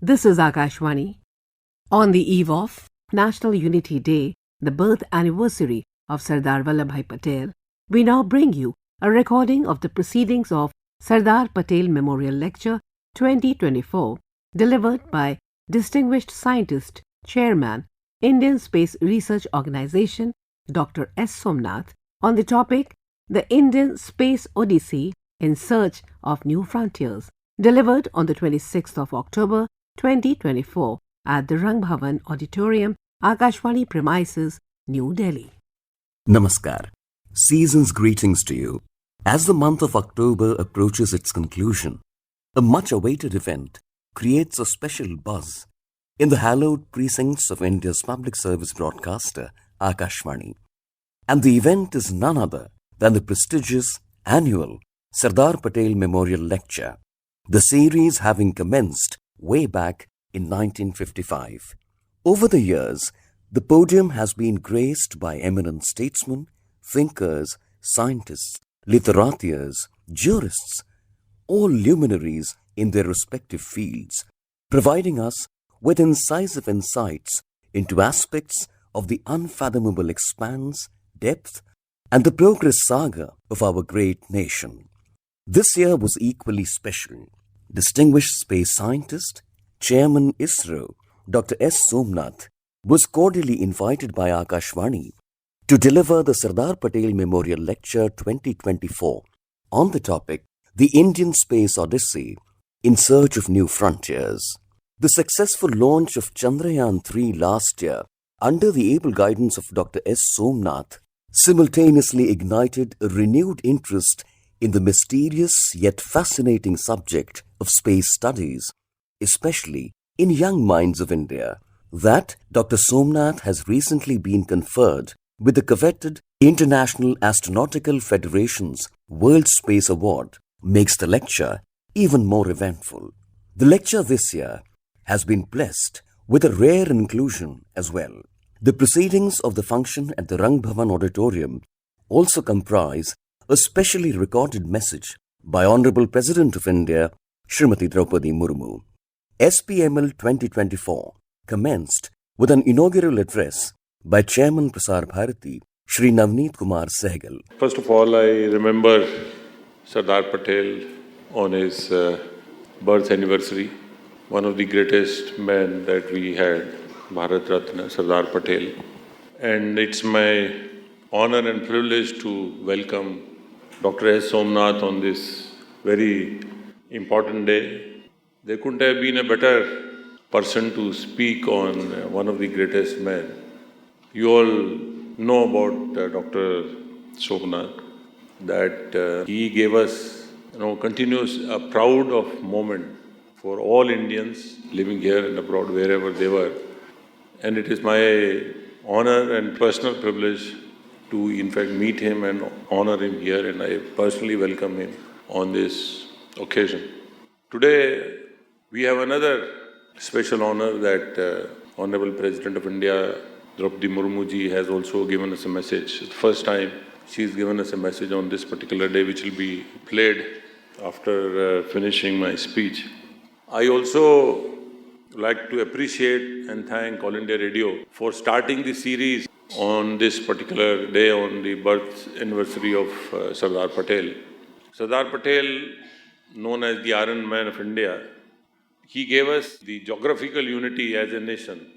This is Akashvani. On the eve of National Unity Day, the birth anniversary of Sardar Patel, we now bring you a recording of the proceedings of Sardar Patel Memorial Lecture 2024, delivered by Distinguished Scientist, Chairman, Indian Space Research Organisation, Dr. S. Somanath, on the topic The Indian Space Odyssey in Search of New Frontiers, delivered on the 26th of October 2024 at the Rang Bhavan Auditorium, Akashvani premises, New Delhi. Namaskar. Season's greetings to you. As the month of October approaches its conclusion, a much-awaited event creates a special buzz in the hallowed precincts of India's public service broadcaster, Akashvani. And the event is none other than the prestigious annual Sardar Patel Memorial Lecture, the series having commenced way back in 1955. Over the years, the podium has been graced by eminent statesmen, thinkers, scientists, literateurs, jurists, all luminaries in their respective fields, providing us with incisive insights into aspects of the unfathomable expanse, depth, and the progress saga of our great nation. This year was equally special. Distinguished space scientist, Chairman ISRO, Dr. S. Somanath, was cordially invited by Akashvani to deliver the Sardar Patel Memorial Lecture 2024 on the topic The Indian Space Odyssey in Search of New Frontiers. The successful launch of Chandrayaan-3 last year under the able guidance of Dr. S. Somanath simultaneously ignited a renewed interest in the mysterious yet fascinating subject of space studies, especially in young minds of India. That Dr. Somanath has recently been conferred with the coveted International Astronautical Federation's World Space Award makes the lecture even more eventful. The lecture this year has been blessed with a rare inclusion as well. The proceedings of the function at the Rang Bhavan Auditorium also comprise a specially recorded message by Honorable President of India, Srimati Draupadi Murmu. SPML 2024 commenced with an inaugural address by Chairman Prasar Bharati, Shri Navneet Kumar Sehgal. First of all, I remember Sardar Patel on his birth anniversary. One of the greatest men that we had, Bharat Ratna, Sardar Patel. And it's my honor and privilege to welcome Dr. S. Somanath on this very important day. There couldn't have been a better person to speak on one of the greatest men. You all know about Dr. Somanath, that he gave us, continuous, a proud of moment for all Indians living here and abroad, wherever they were. And it is my honor and personal privilege to, in fact, meet him and honor him here, and I personally welcome him on this occasion. Today, we have another special honor that Honorable President of India, Draupadi Murmu ji, has also given us a message. It's the first time she's given us a message on this particular day, which will be played after finishing my speech. I also like to appreciate and thank All India Radio for starting the series on this particular day, on the birth anniversary of Sardar Patel. Sardar Patel, known as the Iron Man of India, he gave us the geographical unity as a nation.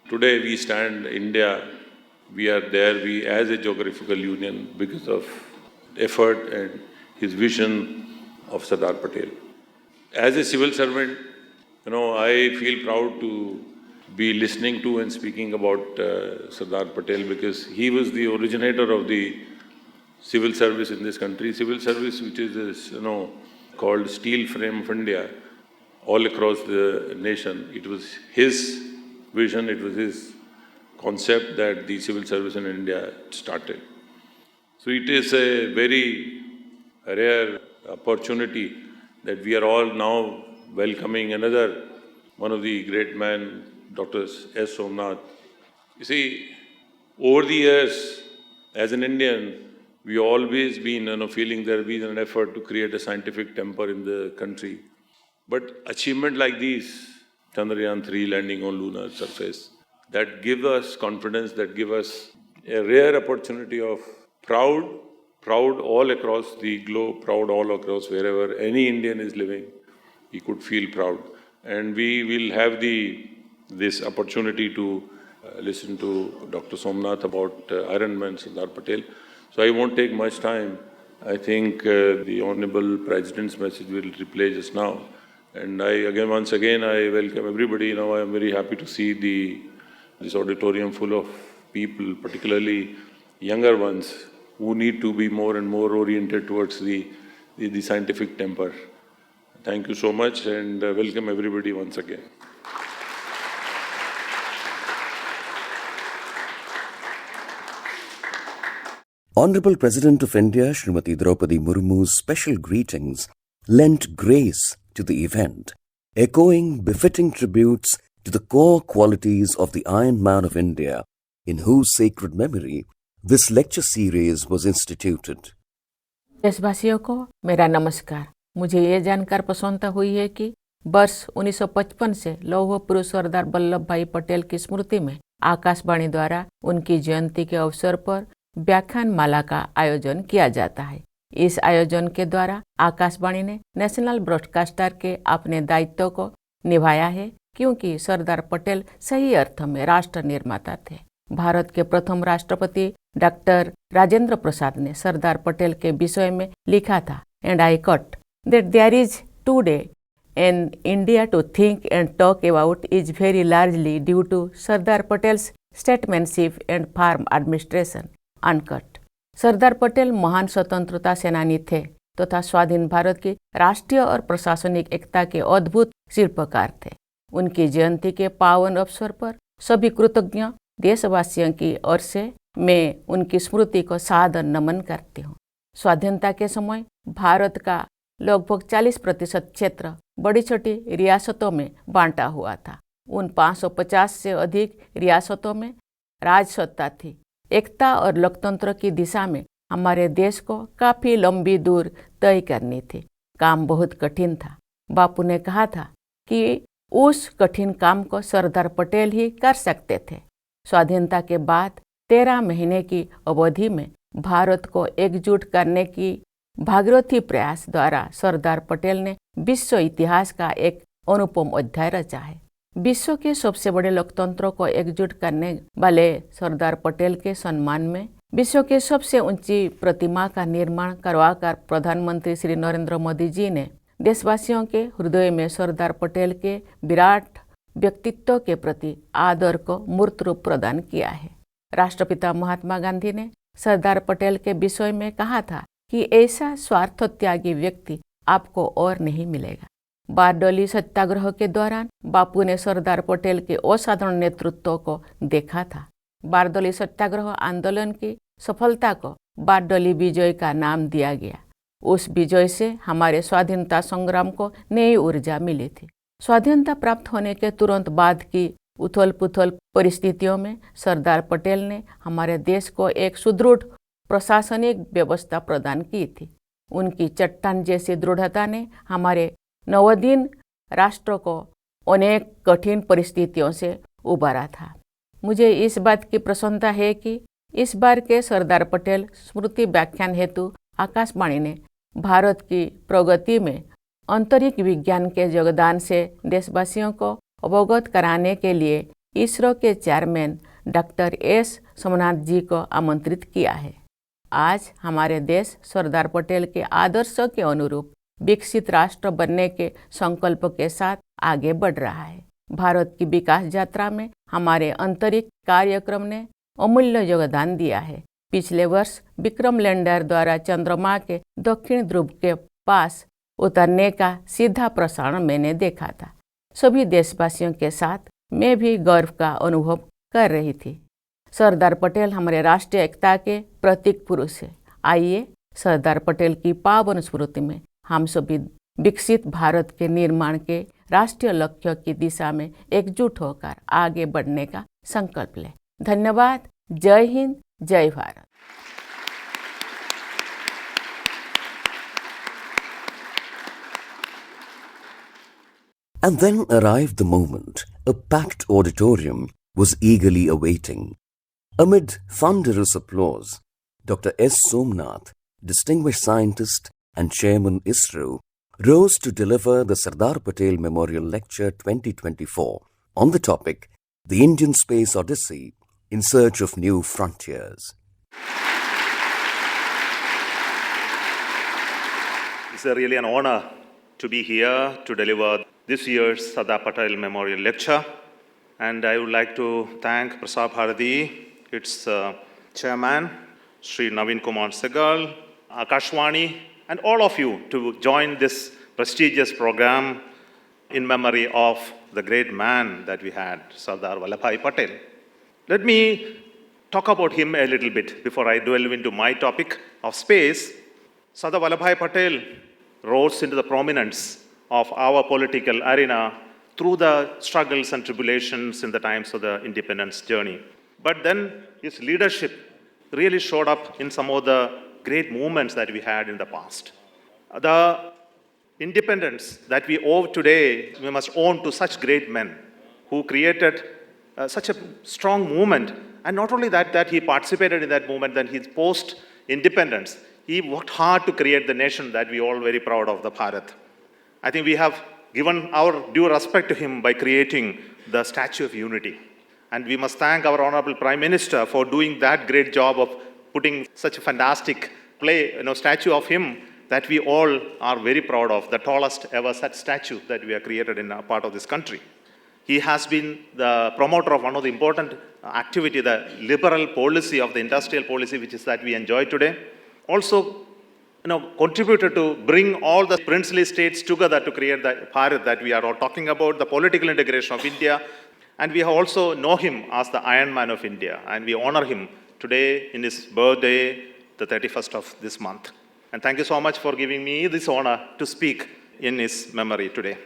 Today we stand, India, we are there, we as a geographical union because of effort and his vision of Sardar Patel. As a civil servant, I feel proud to be listening to and speaking about Sardar Patel because he was the originator of the civil service in this country. Civil service, which is this, called steel frame of India, all across the nation. It was his vision, it was his concept that the civil service in India started. So it is a very rare opportunity that we are all now welcoming another one of the great men, Dr. S. Somanath. You see, over the years, as an Indian, we always been feeling there has been an effort to create a scientific temper in the country. But achievement like these Chandrayaan-3 landing on lunar surface. That give us confidence, that give us a rare opportunity of proud all across the globe, proud all across wherever any Indian is living. We could feel proud. And we will have this opportunity to listen to Dr. Somanath about Iron Man Sardar Patel. So I won't take much time. I think the Honorable President's message will replay just now. And once again, I welcome everybody. Now I am very happy to see this auditorium full of people, particularly younger ones, who need to be more and more oriented towards the scientific temper. Thank you so much and welcome everybody once again. Honorable President of India, Srimati Draupadi Murmu's special greetings lent grace to the event, echoing befitting tributes to the core qualities of the Iron Man of India, in whose sacred memory this lecture series was instituted. देशवासियों को मेरा नमस्कार। मुझे ये जानकर प्रसन्नता हुई है कि वर्ष 1955 से लौह पुरुष सरदार वल्लभ भाई पटेल की स्मृति में आकाशवाणी द्वारा उनकी जयंती के अवसर पर व्याख्यान माला का आयोजन किया जाता है। इस आयोजन के द्वारा आकाशवाणी ने नेशनल ब्रॉडकास्टर के अपने दायित्व को निभाया है, क्योंकि सरदार पटेल सही अर्थ में राष्ट्र निर्माता थे। भारत के प्रथम राष्ट्रपति डॉक्टर राजेंद्र प्रसाद ने सरदार पटेल के विषय में लिखा था, and I cut that there is today in India to think and talk about is very largely due to Sardar Patel's statesmanship and firm administration uncut. Sardar Patel महान स्वतंत्रता सेनानी थे तथा स्वाधीन भारत की राष्ट्रीय और प्रशासनिक एकता के अद्भुत शिल्पकार थे। उनकी जयंती के पावन अवसर पर सभी कृतज्ञ देशवासियों की ओर से मैं उनकी स्मृति को सादर नमन करती हूँ। स्वाधीनता के समय भारत का लगभग 40% क्षेत्र बड़ी छोटी रियासतों में बांटा हुआ था। उन 550 से अधिक रियासतों में राजसत्ता थी। एकता और लोकतंत्र की दिशा में हमारे देश को काफ़ी लंबी दूर तय करनी थी। काम बहुत कठिन था। बापू ने कहा था कि उस कठिन काम को सरदार पटेल ही कर सकते थे। स्वाधीनता के बाद 13 महीने की अवधि में भारत को एकजुट करने की भागीरथी प्रयास द्वारा सरदार पटेल ने विश्व इतिहास का एक अनुपम अध्याय रचा है। विश्व के सबसे बड़े लोकतंत्रों को एकजुट करने वाले सरदार पटेल के सम्मान में विश्व के सबसे ऊंची प्रतिमा का निर्माण करवाकर प्रधानमंत्री श्री नरेंद्र मोदी जी ने देशवासियों के हृदय में सरदार पटेल के विराट व्यक्तित्व के प्रति आदर को मूर्त रूप प्रदान किया है। राष्ट्रपिता महात्मा गांधी ने सरदार पटेल के विषय में कहा था कि ऐसा स्वार्थ त्यागी व्यक्ति आपको और नहीं मिलेगा। बारडोली सत्याग्रह के दौरान बापू ने सरदार पटेल के असाधारण नेतृत्व को देखा था। बारडोली सत्याग्रह आंदोलन की सफलता को बारडोली विजय का नाम दिया गया। उस विजय से हमारे स्वाधीनता संग्राम को नई ऊर्जा मिली थी। स्वाधीनता प्राप्त होने के तुरंत बाद की उथल पुथल परिस्थितियों में सरदार पटेल ने हमारे देश को एक सुदृढ़ प्रशासनिक व्यवस्था प्रदान की थी। उनकी चट्टान जैसी दृढ़ता ने हमारे नवोदिन राष्ट्र को अनेक कठिन परिस्थितियों से उबारा था। मुझे इस बात की प्रसन्नता है कि इस बार के सरदार पटेल स्मृति व्याख्यान हेतु आकाशवाणी ने भारत की प्रगति में अंतरिक्ष विज्ञान के योगदान से देशवासियों को अवगत कराने के लिए इसरो के चेयरमैन डॉक्टर एस सोमनाथ जी को आमंत्रित किया है। आज हमारे देश सरदार पटेल के आदर्शों के अनुरूप विकसित राष्ट्र बनने के संकल्प के साथ आगे बढ़ रहा है। भारत की विकास यात्रा में हमारे अंतरिक्ष कार्यक्रम ने अमूल्य योगदान दिया है। पिछले वर्ष विक्रम लैंडर द्वारा चंद्रमा के दक्षिण ध्रुव के पास उतरने का सीधा प्रसारण मैंने देखा था। सभी देशवासियों के साथ मैं भी गर्व का अनुभव कर रही थी। सरदार पटेल हमारे राष्ट्रीय एकता के प्रतीक पुरुष है। आइए सरदार पटेल की पावन स्मृति में हम सभी विकसित भारत के निर्माण के राष्ट्रीय लक्ष्य की दिशा में एकजुट होकर आगे बढ़ने का संकल्प लें। धन्यवाद। जय हिंद, जय Bharat. And then arrived the moment a packed auditorium was eagerly awaiting. Amid thunderous applause, Dr. S. Somanath, distinguished scientist and chairman ISRO, rose to deliver the Sardar Patel Memorial Lecture 2024 on the topic, The Indian Space Odyssey in Search of New Frontiers. It's really an honor to be here to deliver this year's Sardar Patel Memorial Lecture. And I would like to thank Prasar Bharati, its chairman, Sri Naveen Kumar Segal, Akashvani, and all of you to join this prestigious program in memory of the great man that we had, Sardar Vallabhbhai Patel. Let me talk about him a little bit before I delve into my topic of space. Sardar Vallabhbhai Patel rose into the prominence of our political arena through the struggles and tribulations in the times of the independence journey. But then his leadership really showed up in some of the great movements that we had in the past. The independence that we owe today, we must owe to such great men who created such a strong movement. And not only that he participated in that movement, then his post-independence, he worked hard to create the nation that we all very proud of, the Bharat. I think we have given our due respect to him by creating the Statue of Unity. And we must thank our Honorable Prime Minister for doing that great job of putting such a fantastic statue of him that we all are very proud of, the tallest ever such statue that we have created in a part of this country. He has been the promoter of one of the important activity, the liberal policy of the industrial policy, which is that we enjoy today. Also, contributed to bring all the princely states together to create the Bharat that we are all talking about, the political integration of India. And we also know him as the Iron Man of India. And we honor him today in his birthday, the 31st of this month. And thank you so much for giving me this honor to speak in his memory today.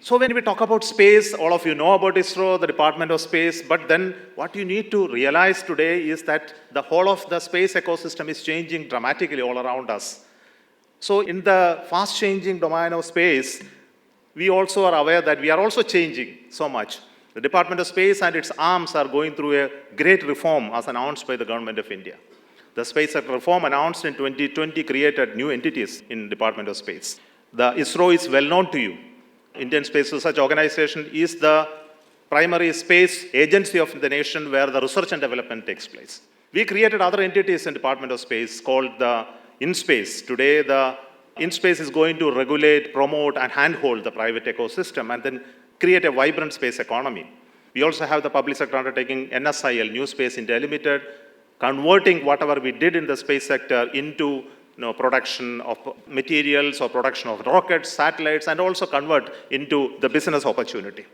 So when we talk about space, all of you know about ISRO, the Department of Space, but then what you need to realize today is that the whole of the space ecosystem is changing dramatically all around us. So in the fast-changing domain of space, we also are aware that we are also changing so much. The Department of Space and its arms are going through a great reform as announced by the Government of India. The space sector reform announced in 2020 created new entities in Department of Space. The ISRO is well known to you. Indian Space Research Organization is the primary space agency of the nation where the research and development takes place. We created other entities in Department of Space called the InSpace. Today, the InSpace is going to regulate, promote, and handhold the private ecosystem and then create a vibrant space economy. We also have the public sector undertaking NSIL, New Space India Limited, converting whatever we did in the space sector into production of materials or production of rockets, satellites, and also convert into the business opportunity.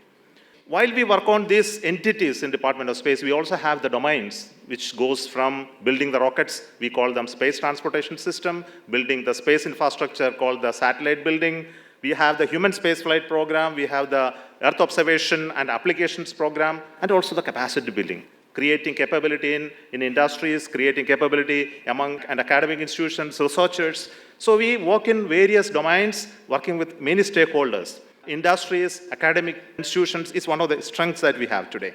While we work on these entities in Department of Space, we also have the domains, which goes from building the rockets, we call them space transportation system, building the space infrastructure called the satellite building. We have the human spaceflight program, we have the Earth observation and applications program, and also the capacity building. Creating capability in industries, creating capability among and academic institutions, researchers. So we work in various domains, working with many stakeholders. Industries, academic institutions is one of the strengths that we have today.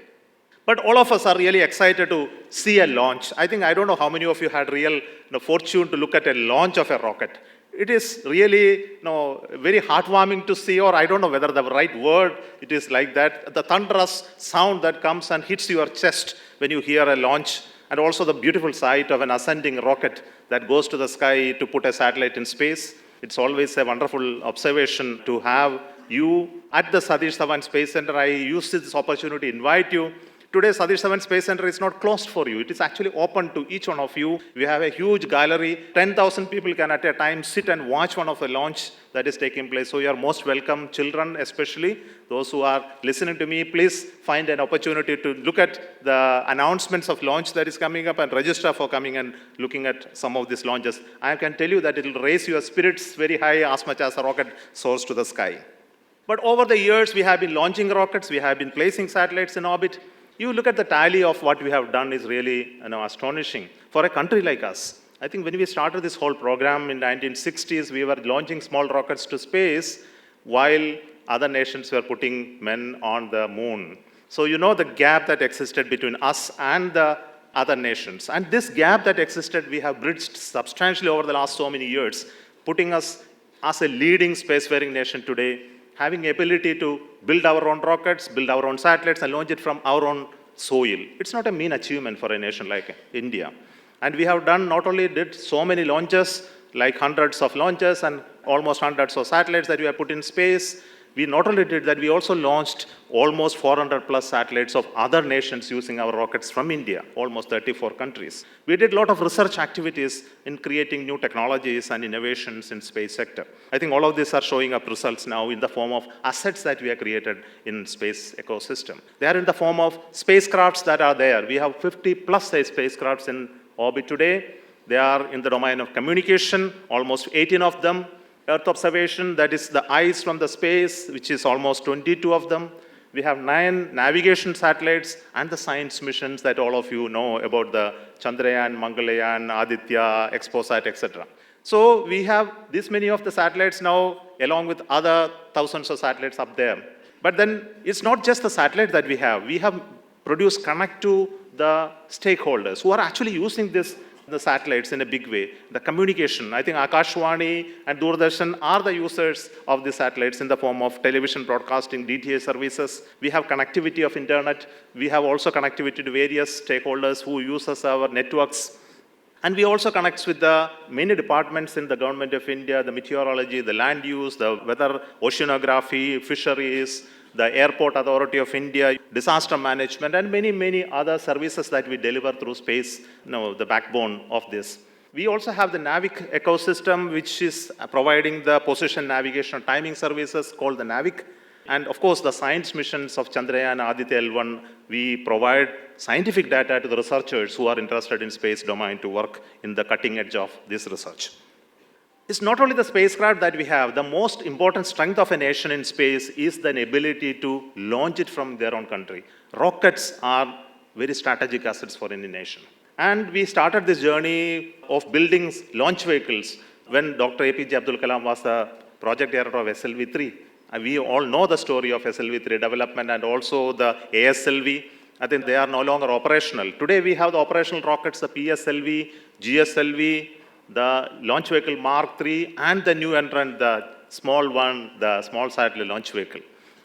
But all of us are really excited to see a launch. I don't know how many of you had real fortune to look at a launch of a rocket. It is really very heartwarming to see, or I don't know whether the right word, it is like that. The thunderous sound that comes and hits your chest when you hear a launch, and also the beautiful sight of an ascending rocket that goes to the sky to put a satellite in space. It's always a wonderful observation to have you at the Satish Dhawan Space Center. I use this opportunity to invite you. Today, Satish Dhawan Space Center is not closed for you. It is actually open to each one of you. We have a huge gallery. 10,000 people can at a time sit and watch one of the launch that is taking place. So you are most welcome, children especially. Those who are listening to me, please find an opportunity to look at the announcements of launch that is coming up and register for coming and looking at some of these launches. I can tell you that it will raise your spirits very high as much as a rocket soars to the sky. But over the years, we have been launching rockets. We have been placing satellites in orbit. You look at the tally of what we have done is really astonishing for a country like us. I think when we started this whole program in 1960s, we were launching small rockets to space while other nations were putting men on the moon. So you know the gap that existed between us and the other nations. And this gap that existed, we have bridged substantially over the last so many years, putting us as a leading spacefaring nation today, having ability to build our own rockets, build our own satellites, and launch it from our own soil. It's not a mean achievement for a nation like India. And we have done, not only did so many launches, like hundreds of launches and almost hundreds of satellites that we have put in space. We not only did that, we also launched almost 400 plus satellites of other nations using our rockets from India, almost 34 countries. We did a lot of research activities in creating new technologies and innovations in space sector. I think all of these are showing up results now in the form of assets that we have created in space ecosystem. They are in the form of spacecrafts that are there. We have 50 plus spacecrafts in orbit today. They are in the domain of communication, almost 18 of them. Earth observation, that is the eyes from the space, which is almost 22 of them. We have 9 navigation satellites and the science missions that all of you know about, the Chandrayaan, Mangalayaan, Aditya, Exposat, etc. So we have this many of the satellites now, along with other thousands of satellites up there. But then it's not just the satellite that we have. We have produced connect to the stakeholders who are actually using the satellites in a big way. The communication, I think Akashvani and Doordarshan are the users of the satellites in the form of television broadcasting, DTA services. We have connectivity of internet. We have also connectivity to various stakeholders who uses our networks. And we also connect with the many departments in the government of India, the meteorology, the land use, the weather, oceanography, fisheries, the Airport Authority of India, disaster management, and many, many other services that we deliver through space, the backbone of this. We also have the NAVIC ecosystem, which is providing the position navigation timing services called the NAVIC. And of course, the science missions of Chandrayaan, Aditya L1, we provide scientific data to the researchers who are interested in space domain to work in the cutting edge of this research. It's not only the spacecraft that we have. The most important strength of a nation in space is the ability to launch it from their own country. Rockets are very strategic assets for any nation. And we started this journey of building launch vehicles when Dr. APJ Abdul Kalam was the project director of SLV-3. And we all know the story of SLV-3 development and also the ASLV. I think they are no longer operational. Today we have the operational rockets, the PSLV, GSLV, the launch vehicle Mark III, and the new entrant, the small one, the small satellite launch vehicle.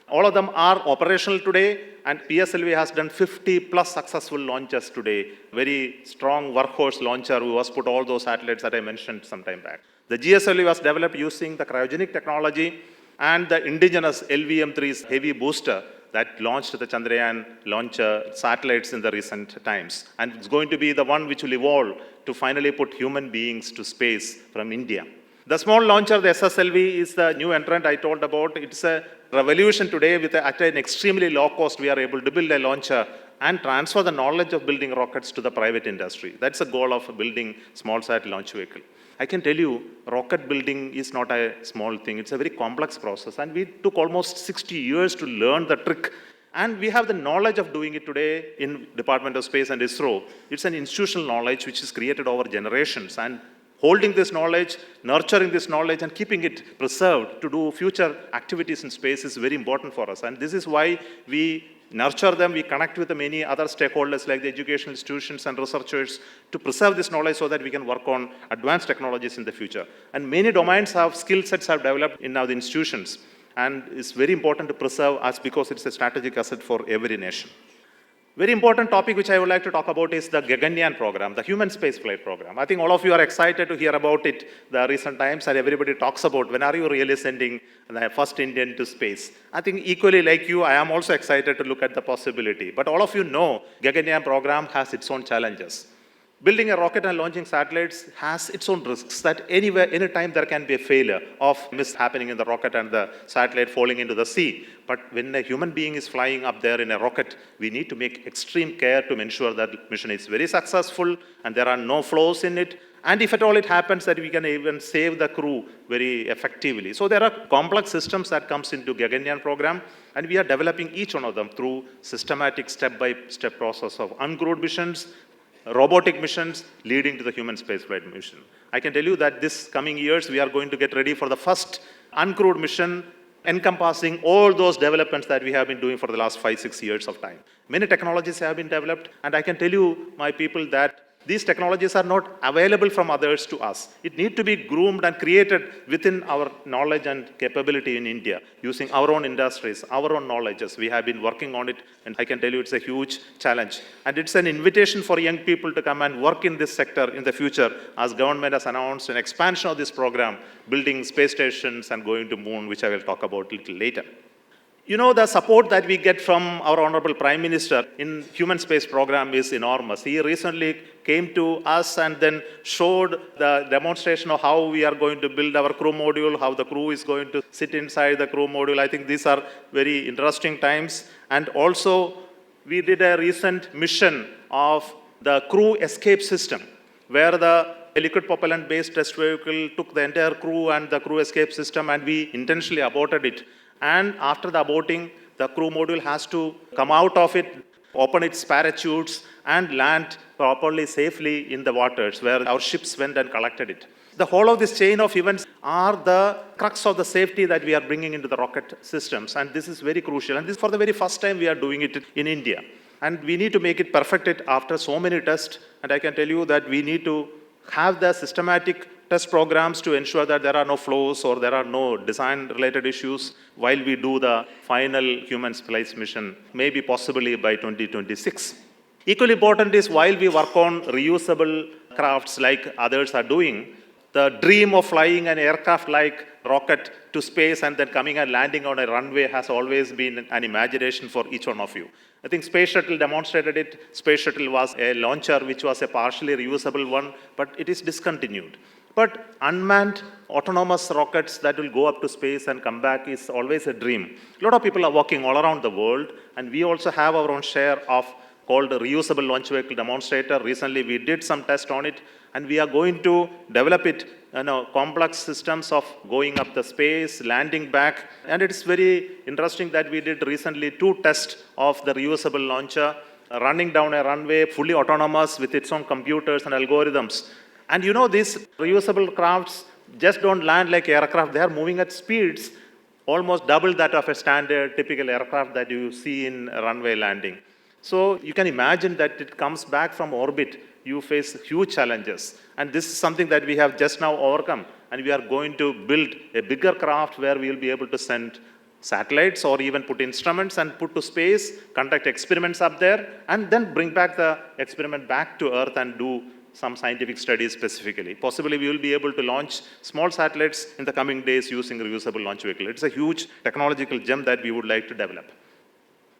All of them are operational today, and PSLV has done 50 plus successful launches today. Very strong workhorse launcher who has put all those satellites that I mentioned some time back. The GSLV was developed using the cryogenic technology and the indigenous LVM-3's heavy booster that launched the Chandrayaan launcher satellites in the recent times. And it's going to be the one which will evolve to finally put human beings to space from India. The small launcher, the SSLV, is the new entrant I told about. It's a revolution today with at an extremely low cost. We are able to build a launcher and transfer the knowledge of building rockets to the private industry. That's the goal of building small sat launch vehicle. I can tell you, rocket building is not a small thing. It's a very complex process. And we took almost 60 years to learn the trick. And we have the knowledge of doing it today in Department of Space and ISRO. It's an institutional knowledge which is created over generations. And holding this knowledge, nurturing this knowledge, and keeping it preserved to do future activities in space is very important for us. And this is why we nurture them, we connect with the many other stakeholders like the educational institutions and researchers to preserve this knowledge so that we can work on advanced technologies in the future. And many domains have skill sets have developed in now the institutions. And it's very important to preserve us because it's a strategic asset for every nation. Very important topic which I would like to talk about is the Gaganyaan program, the human spaceflight program. I think all of you are excited to hear about it the recent times, and everybody talks about when are you really sending the first Indian to space. I think equally like you, I am also excited to look at the possibility. But all of you know Gaganyaan program has its own challenges. Building a rocket and launching satellites has its own risks that anywhere, anytime there can be a failure of mishappening in the rocket and the satellite falling into the sea. But when a human being is flying up there in a rocket, we need to make extreme care to ensure that the mission is very successful and there are no flaws in it. And if at all it happens, that we can even save the crew very effectively. So there are complex systems that comes into Gaganyaan program, and we are developing each one of them through systematic step-by-step process of uncrewed missions, robotic missions leading to the human spaceflight mission. I can tell you that this coming years, we are going to get ready for the first uncrewed mission encompassing all those developments that we have been doing for the last 5-6 years of time. Many technologies have been developed, and I can tell you, my people, that these technologies are not available from others to us. It needs to be groomed and created within our knowledge and capability in India, using our own industries, our own knowledges. We have been working on it, and I can tell you it's a huge challenge. And it's an invitation for young people to come and work in this sector in the future, as government has announced an expansion of this program, building space stations and going to moon, which I will talk about a little later. You know, the support that we get from our Honorable Prime Minister in human space program is enormous. He recently came to us and then showed the demonstration of how we are going to build our crew module, how the crew is going to sit inside the crew module. I think these are very interesting times. And also, we did a recent mission of the crew escape system, where the liquid propellant-based test vehicle took the entire crew and the crew escape system, and we intentionally aborted it. And after the aborting, the crew module has to come out of it, open its parachutes, and land properly, safely in the waters where our ships went and collected it. The whole of this chain of events are the crux of the safety that we are bringing into the rocket systems. And this is very crucial. And this is for the very first time we are doing it in India. And we need to make it perfected after so many tests. And I can tell you that we need to have the systematic test programs to ensure that there are no flaws or there are no design-related issues while we do the final human space mission, maybe possibly by 2026. Equally important is, while we work on reusable crafts like others are doing, the dream of flying an aircraft like rocket to space and then coming and landing on a runway has always been an imagination for each one of you. I think Space Shuttle demonstrated it. Space Shuttle was a launcher which was a partially reusable one, but it is discontinued. But unmanned autonomous rockets that will go up to space and come back is always a dream. A lot of people are working all around the world, and we also have our own share of called a reusable launch vehicle demonstrator. Recently, we did some tests on it, and we are going to develop it, complex systems of going up the space, landing back. And it's very interesting that we did recently 2 tests of the reusable launcher, running down a runway, fully autonomous with its own computers and algorithms. And you know, these reusable crafts just don't land like aircraft. They are moving at speeds almost double that of a standard typical aircraft that you see in runway landing. So you can imagine that it comes back from orbit. You face huge challenges. And this is something that we have just now overcome. And we are going to build a bigger craft where we will be able to send satellites or even put instruments and put to space, conduct experiments up there, and then bring back the experiment back to Earth and do some scientific studies specifically. Possibly we will be able to launch small satellites in the coming days using reusable launch vehicle. It's a huge technological gem that we would like to develop.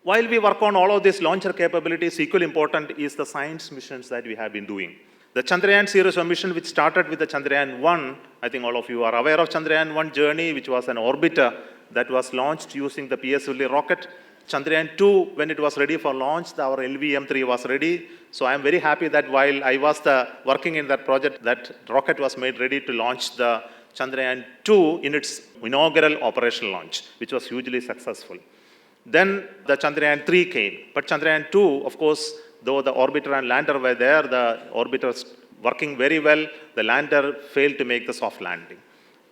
While we work on all of these launcher capabilities, equally important is the science missions that we have been doing. The Chandrayaan series of mission, which started with the Chandrayaan-1, I think all of you are aware of Chandrayaan-1 journey, which was an orbiter that was launched using the PSLV rocket. Chandrayaan-2, when it was ready for launch, our LVM-3 was ready. So I'm very happy that while I was working in that project, that rocket was made ready to launch the Chandrayaan-2 in its inaugural operational launch, which was hugely successful. Then the Chandrayaan-3 came. But Chandrayaan-2, of course, though the orbiter and lander were there, the orbiter working very well, the lander failed to make the soft landing.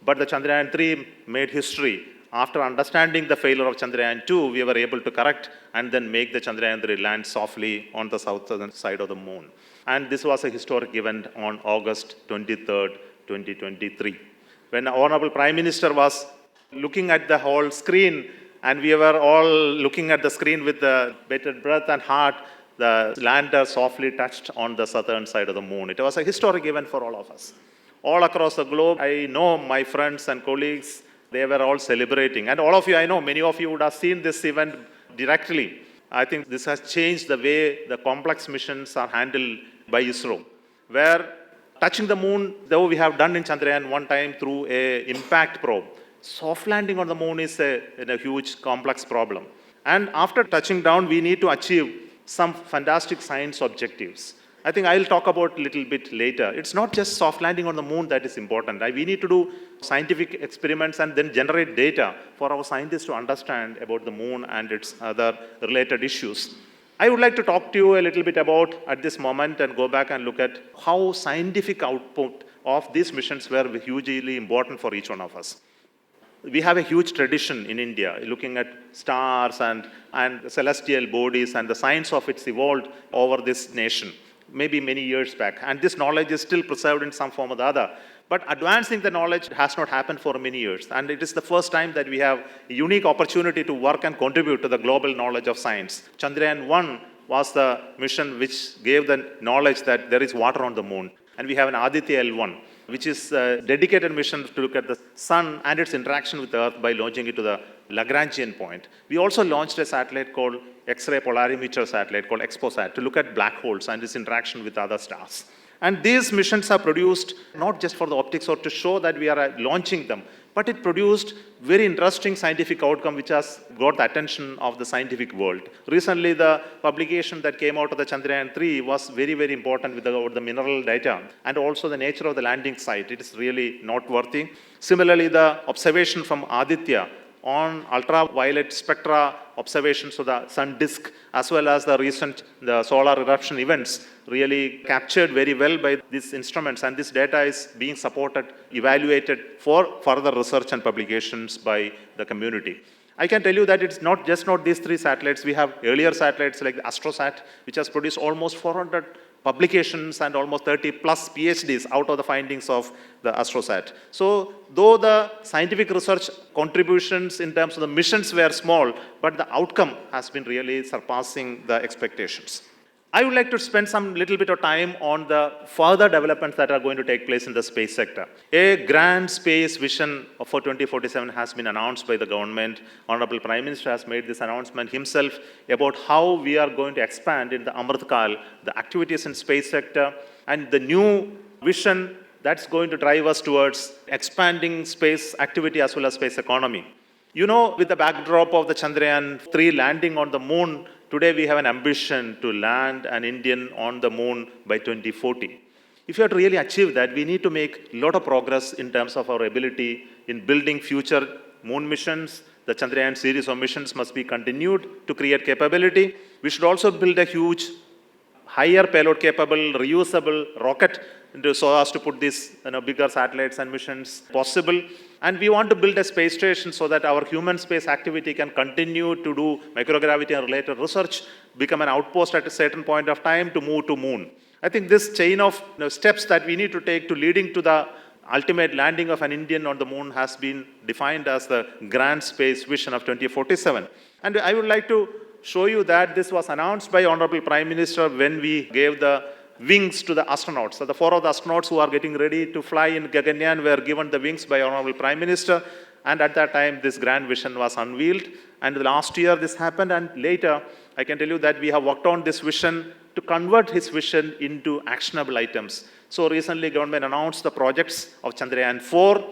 But the Chandrayaan-3 made history. After understanding the failure of Chandrayaan-2, we were able to correct and then make the Chandrayaan-3 land softly on the southern side of the moon. And this was a historic event on August 23rd, 2023. When the Honorable Prime Minister was looking at the whole screen, and we were all looking at the screen with bated breath and heart, the lander softly touched on the southern side of the moon. It was a historic event for all of us. All across the globe, I know my friends and colleagues, they were all celebrating. And all of you, I know, many of you would have seen this event directly. I think this has changed the way the complex missions are handled by ISRO, where touching the moon, though we have done in Chandrayaan one time through an impact probe, soft landing on the moon is a huge complex problem. And after touching down, we need to achieve some fantastic science objectives. I think I'll talk about a little bit later. It's not just soft landing on the moon that is important. We need to do scientific experiments and then generate data for our scientists to understand about the moon and its other related issues. I would like to talk to you a little bit about at this moment and go back and look at how scientific output of these missions were hugely important for each one of us. We have a huge tradition in India looking at stars and celestial bodies, and the science of it's evolved over this nation, maybe many years back. And this knowledge is still preserved in some form or the other. But advancing the knowledge has not happened for many years. And it is the first time that we have a unique opportunity to work and contribute to the global knowledge of science. Chandrayaan 1 was the mission which gave the knowledge that there is water on the moon. And we have an Aditya L1, which is a dedicated mission to look at the sun and its interaction with the Earth by launching it to the Lagrangian point. We also launched a satellite called X-ray polarimeter satellite called XPOSat to look at black holes and its interaction with other stars. And these missions are produced not just for the optics or to show that we are launching them, but it produced very interesting scientific outcome which has got the attention of the scientific world. Recently, the publication that came out of the Chandrayaan 3 was very, very important with the mineral data and also the nature of the landing site. It is really noteworthy. Similarly, the observation from Aditya on ultraviolet spectra observations of the sun disk, as well as the recent solar eruption events, really captured very well by these instruments. And this data is being supported, evaluated for further research and publications by the community. I can tell you that it's not these three satellites. We have earlier satellites like the AstroSat, which has produced almost 400 publications and almost 30 plus PhDs out of the findings of the AstroSat. So though the scientific research contributions in terms of the missions were small, but the outcome has been really surpassing the expectations. I would like to spend some little bit of time on the further developments that are going to take place in the space sector. A grand space vision for 2047 has been announced by the government. Honorable Prime Minister has made this announcement himself about how we are going to expand in the Amrit Kal, the activities in space sector, and the new vision that's going to drive us towards expanding space activity as well as space economy. You know, with the backdrop of the Chandrayaan 3 landing on the moon, today we have an ambition to land an Indian on the moon by 2040. If you have to really achieve that, we need to make a lot of progress in terms of our ability in building future moon missions. The Chandrayaan series of missions must be continued to create capability. We should also build a huge, higher payload capable, reusable rocket so as to put these bigger satellites and missions possible. And we want to build a space station so that our human space activity can continue to do microgravity and related research, become an outpost at a certain point of time to move to moon. I think this chain of steps that we need to take to leading to the ultimate landing of an Indian on the moon has been defined as the grand space vision of 2047. And I would like to show you that this was announced by Honorable Prime Minister when we gave the wings to the astronauts. So the 4 of the astronauts who are getting ready to fly in Gaganyaan were given the wings by Honorable Prime Minister. And at that time, this grand vision was unveiled. And last year this happened. And later, I can tell you that we have worked on this vision to convert his vision into actionable items. So recently, government announced the projects of Chandrayaan 4,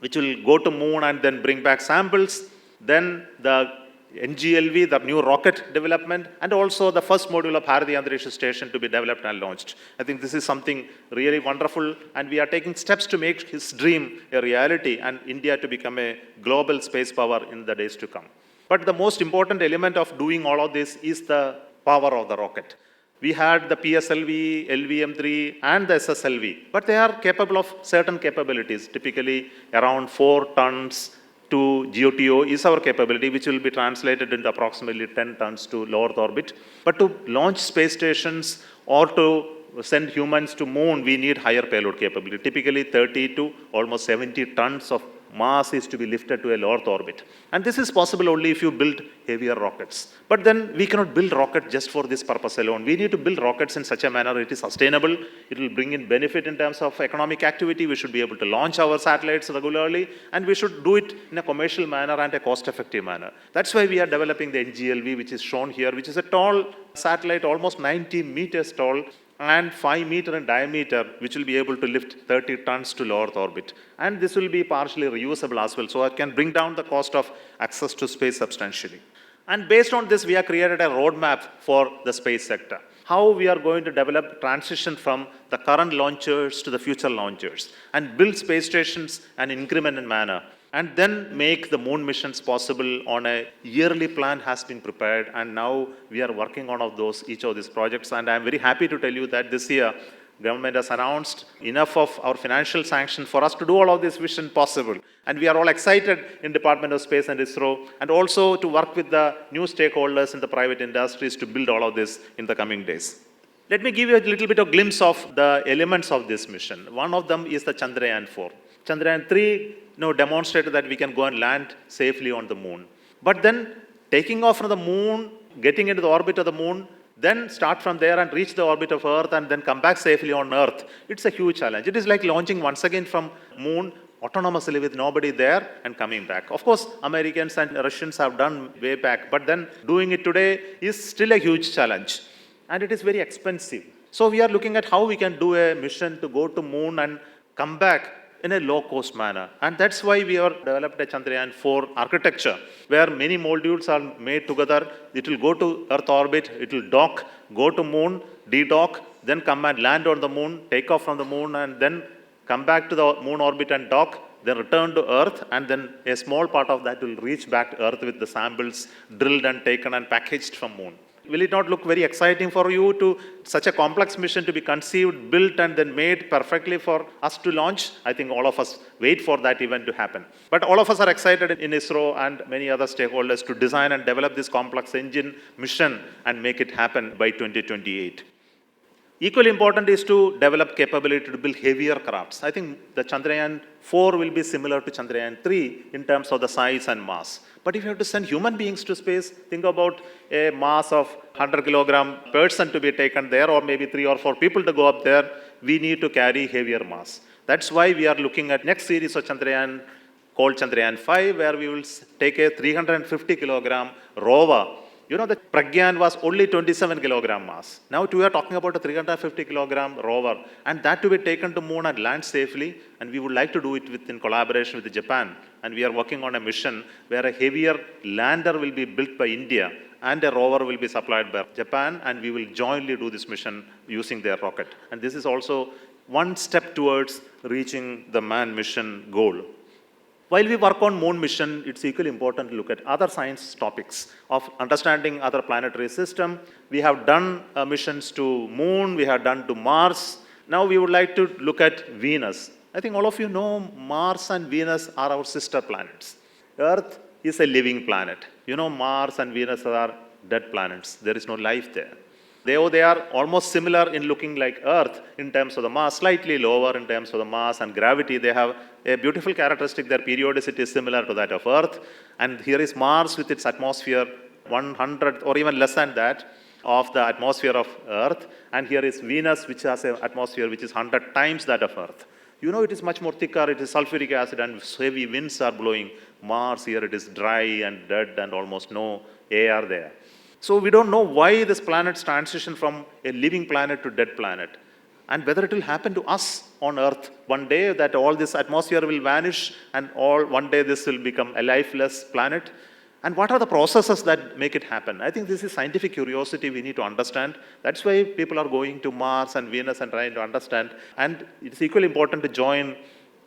which will go to moon and then bring back samples. Then the NGLV, the new rocket development, and also the first module of Bharati Antariksha Station to be developed and launched. I think this is something really wonderful, and we are taking steps to make his dream a reality and India to become a global space power in the days to come. But the most important element of doing all of this is the power of the rocket. We had the PSLV, LVM3, and the SSLV, but they are capable of certain capabilities, typically around 4 tons to GOTO is our capability, which will be translated into approximately 10 tons to low Earth orbit. But to launch space stations or to send humans to moon, we need higher payload capability. Typically 30 to almost 70 tons of mass is to be lifted to a low Earth orbit. And this is possible only if you build heavier rockets. But then we cannot build rocket just for this purpose alone. We need to build rockets in such a manner it is sustainable. It will bring in benefit in terms of economic activity. We should be able to launch our satellites regularly. And we should do it in a commercial manner and a cost-effective manner. That's why we are developing the NGLV, which is shown here, which is a tall satellite, almost 90 meters tall, and 5 meters in diameter, which will be able to lift 30 tons to low Earth orbit. And this will be partially reusable as well, so it can bring down the cost of access to space substantially. And based on this, we have created a roadmap for the space sector. How we are going to develop transition from the current launchers to the future launchers and build space stations in an incremental manner, and then make the moon missions possible on a yearly plan has been prepared, and now we are working on each of these projects. And I'm very happy to tell you that this year, Government has announced enough of our financial sanction for us to do all of this vision possible. And we are all excited in Department of Space and ISRO, and also to work with the new stakeholders in the private industries to build all of this in the coming days. Let me give you a little bit of glimpse of the elements of this mission. One of them is the Chandrayaan-4. Chandrayaan-3 demonstrated that we can go and land safely on the moon. But then taking off from the moon, getting into the orbit of the moon, then start from there and reach the orbit of Earth and then come back safely on Earth. It's a huge challenge. It is like launching once again from moon autonomously with nobody there and coming back. Of course, Americans and Russians have done way back, but then doing it today is still a huge challenge. And it is very expensive. So we are looking at how we can do a mission to go to moon and come back in a low-cost manner. And that's why we have developed a Chandrayaan-4 architecture, where many modules are made together. It will go to Earth orbit, it will dock, go to moon, de-dock, then come and land on the moon, take off from the moon, and then come back to the moon orbit and dock, then return to Earth, and then a small part of that will reach back to Earth with the samples drilled and taken and packaged from moon. Will it not look very exciting for you to such a complex mission to be conceived, built, and then made perfectly for us to launch? I think all of us wait for that event to happen. But all of us are excited in ISRO and many other stakeholders to design and develop this complex engine mission and make it happen by 2028. Equally important is to develop capability to build heavier crafts. I think the Chandrayaan-4 will be similar to Chandrayaan-3 in terms of the size and mass. But if you have to send human beings to space, think about a mass of 100-kilogram person to be taken there, or maybe 3 or 4 people to go up there. We need to carry heavier mass. That's why we are looking at next series of Chandrayaan called Chandrayaan-5, where we will take a 350-kilogram rover. You know, the Pragyan was only 27 kilogram mass. Now we are talking about a 350 kilogram rover, and that to be taken to moon and land safely. And we would like to do it in collaboration with Japan. And we are working on a mission where a heavier lander will be built by India and a rover will be supplied by Japan, and we will jointly do this mission using their rocket. And this is also one step towards reaching the manned mission goal. While we work on moon mission, it's equally important to look at other science topics of understanding other planetary system. We have done missions to moon, we have done to Mars. Now we would like to look at Venus. I think all of you know Mars and Venus are our sister planets. Earth is a living planet. You know, Mars and Venus are dead planets. There is no life there. They are almost similar in looking like Earth in terms of the mass, slightly lower in terms of the mass and gravity. They have a beautiful characteristic. Their periodicity is similar to that of Earth. And here is Mars with its atmosphere 100 or even less than that of the atmosphere of Earth. And here is Venus, which has an atmosphere which is 100 times that of Earth. You know, it is much more thicker. It is sulfuric acid and heavy winds are blowing. Mars, here it is dry and dead and almost no air there. So we don't know why this planet's transition from a living planet to dead planet, and whether it will happen to us on Earth one day, that all this atmosphere will vanish and one day this will become a lifeless planet. And what are the processes that make it happen? I think this is scientific curiosity we need to understand. That's why people are going to Mars and Venus and trying to understand. And it's equally important to join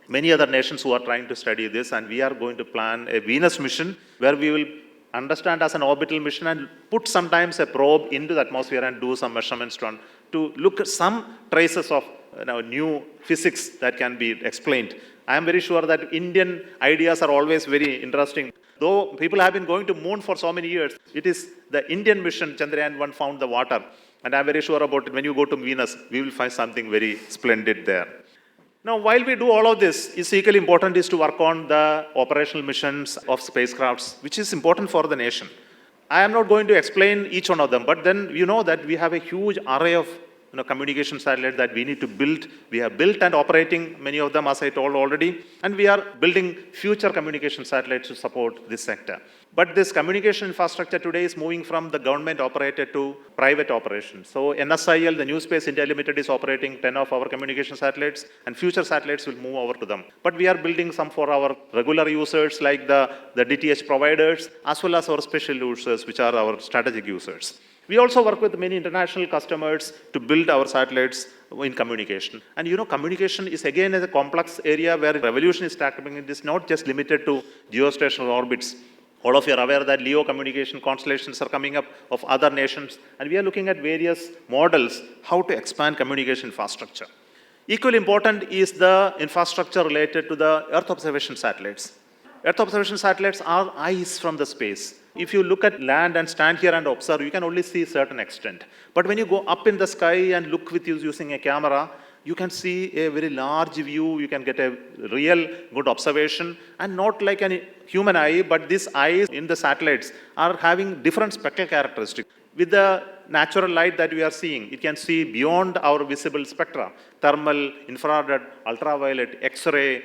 many other nations who are trying to study this. And we are going to plan a Venus mission where we will understand as an orbital mission and put sometimes a probe into the atmosphere and do some measurements to look at some traces of new physics that can be explained. I am very sure that Indian ideas are always very interesting. Though people have been going to moon for so many years, it is the Indian mission, Chandrayaan-1, found the water. And I'm very sure about it. When you go to Venus, we will find something very splendid there. Now, while we do all of this, it's equally important is to work on the operational missions of spacecrafts, which is important for the nation. I am not going to explain each one of them, but then you know that we have a huge array of communication satellites that we need to build. We have built and operating many of them, as I told already, and we are building future communication satellites to support this sector. But this communication infrastructure today is moving from the government operated to private operations. So NSIL, the New Space India Limited, is operating 10 of our communication satellites, and future satellites will move over to them. But we are building some for our regular users like the DTH providers, as well as our special users, which are our strategic users. We also work with many international customers to build our satellites in communication. And communication is again a complex area where revolution is happening. It is not just limited to geostationary orbits. All of you are aware that LEO communication constellations are coming up of other nations, and we are looking at various models how to expand communication infrastructure. Equally important is the infrastructure related to the Earth observation satellites. Earth observation satellites are eyes from the space. If you look at land and stand here and observe, you can only see a certain extent. But when you go up in the sky and look with you using a camera, you can see a very large view, you can get a real good observation, and not like a human eye, but these eyes in the satellites are having different spectral characteristics. With the natural light that we are seeing, it can see beyond our visible spectra, thermal, infrared, ultraviolet, X-ray,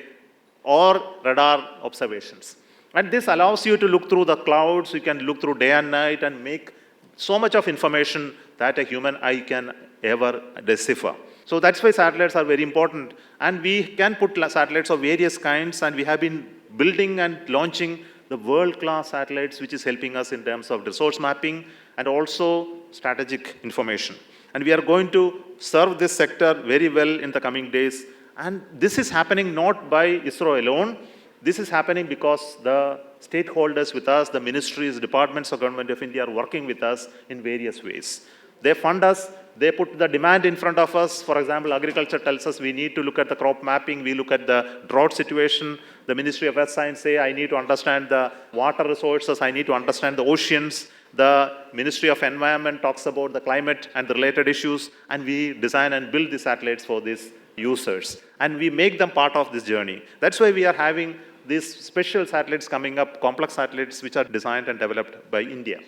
or radar observations. And this allows you to look through the clouds, you can look through day and night and make so much of information that a human eye can ever decipher. So that's why satellites are very important. And we can put satellites of various kinds, and we have been building and launching the world-class satellites, which is helping us in terms of resource mapping and also strategic information. And we are going to serve this sector very well in the coming days. And this is happening not by ISRO alone. This is happening because the stakeholders with us, the ministries, departments of Government of India are working with us in various ways. They fund us, they put the demand in front of us. For example, agriculture tells us we need to look at the crop mapping, we look at the drought situation. The Ministry of Earth Science say, I need to understand the water resources, I need to understand the oceans. The Ministry of Environment talks about the climate and the related issues, and we design and build the satellites for these users. And we make them part of this journey. That's why we are having these special satellites coming up, complex satellites which are designed and developed by India.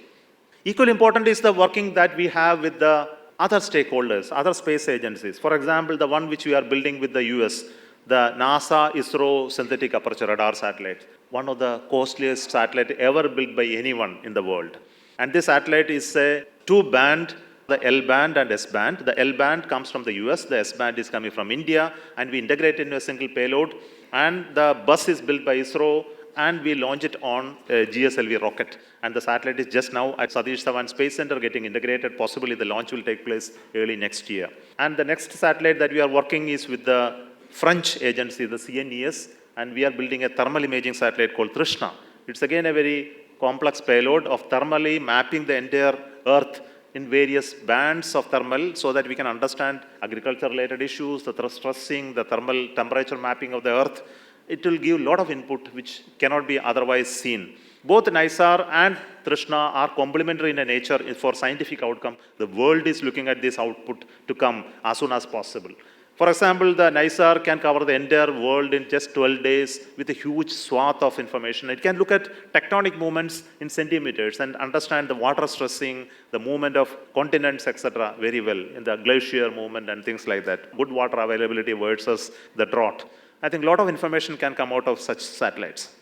Equally important is the working that we have with the other stakeholders, other space agencies. For example, the one which we are building with the US, the NASA ISRO synthetic aperture radar satellite, one of the costliest satellites ever built by anyone in the world. And this satellite is a two-band, the L-band and S-band. The L-band comes from the US, the S-band is coming from India, and we integrate it into a single payload. And the bus is built by ISRO, and we launch it on a GSLV rocket. And the satellite is just now at Satish Dhawan Space Center getting integrated. Possibly the launch will take place early next year. And the next satellite that we are working is with the French agency, the CNES, and we are building a thermal imaging satellite called Trishna. It's again a very complex payload of thermally mapping the entire Earth in various bands of thermal so that we can understand agriculture-related issues, the stressing, the thermal temperature mapping of the Earth. It will give a lot of input which cannot be otherwise seen. Both NISAR and Trishna are complementary in nature for scientific outcome. The world is looking at this output to come as soon as possible. For example, the NISAR can cover the entire world in just 12 days with a huge swath of information. It can look at tectonic movements in centimeters and understand the water stressing, the movement of continents, etc. very well in the glacier movement and things like that. Good water availability versus the drought. I think a lot of information can come out of such satellites.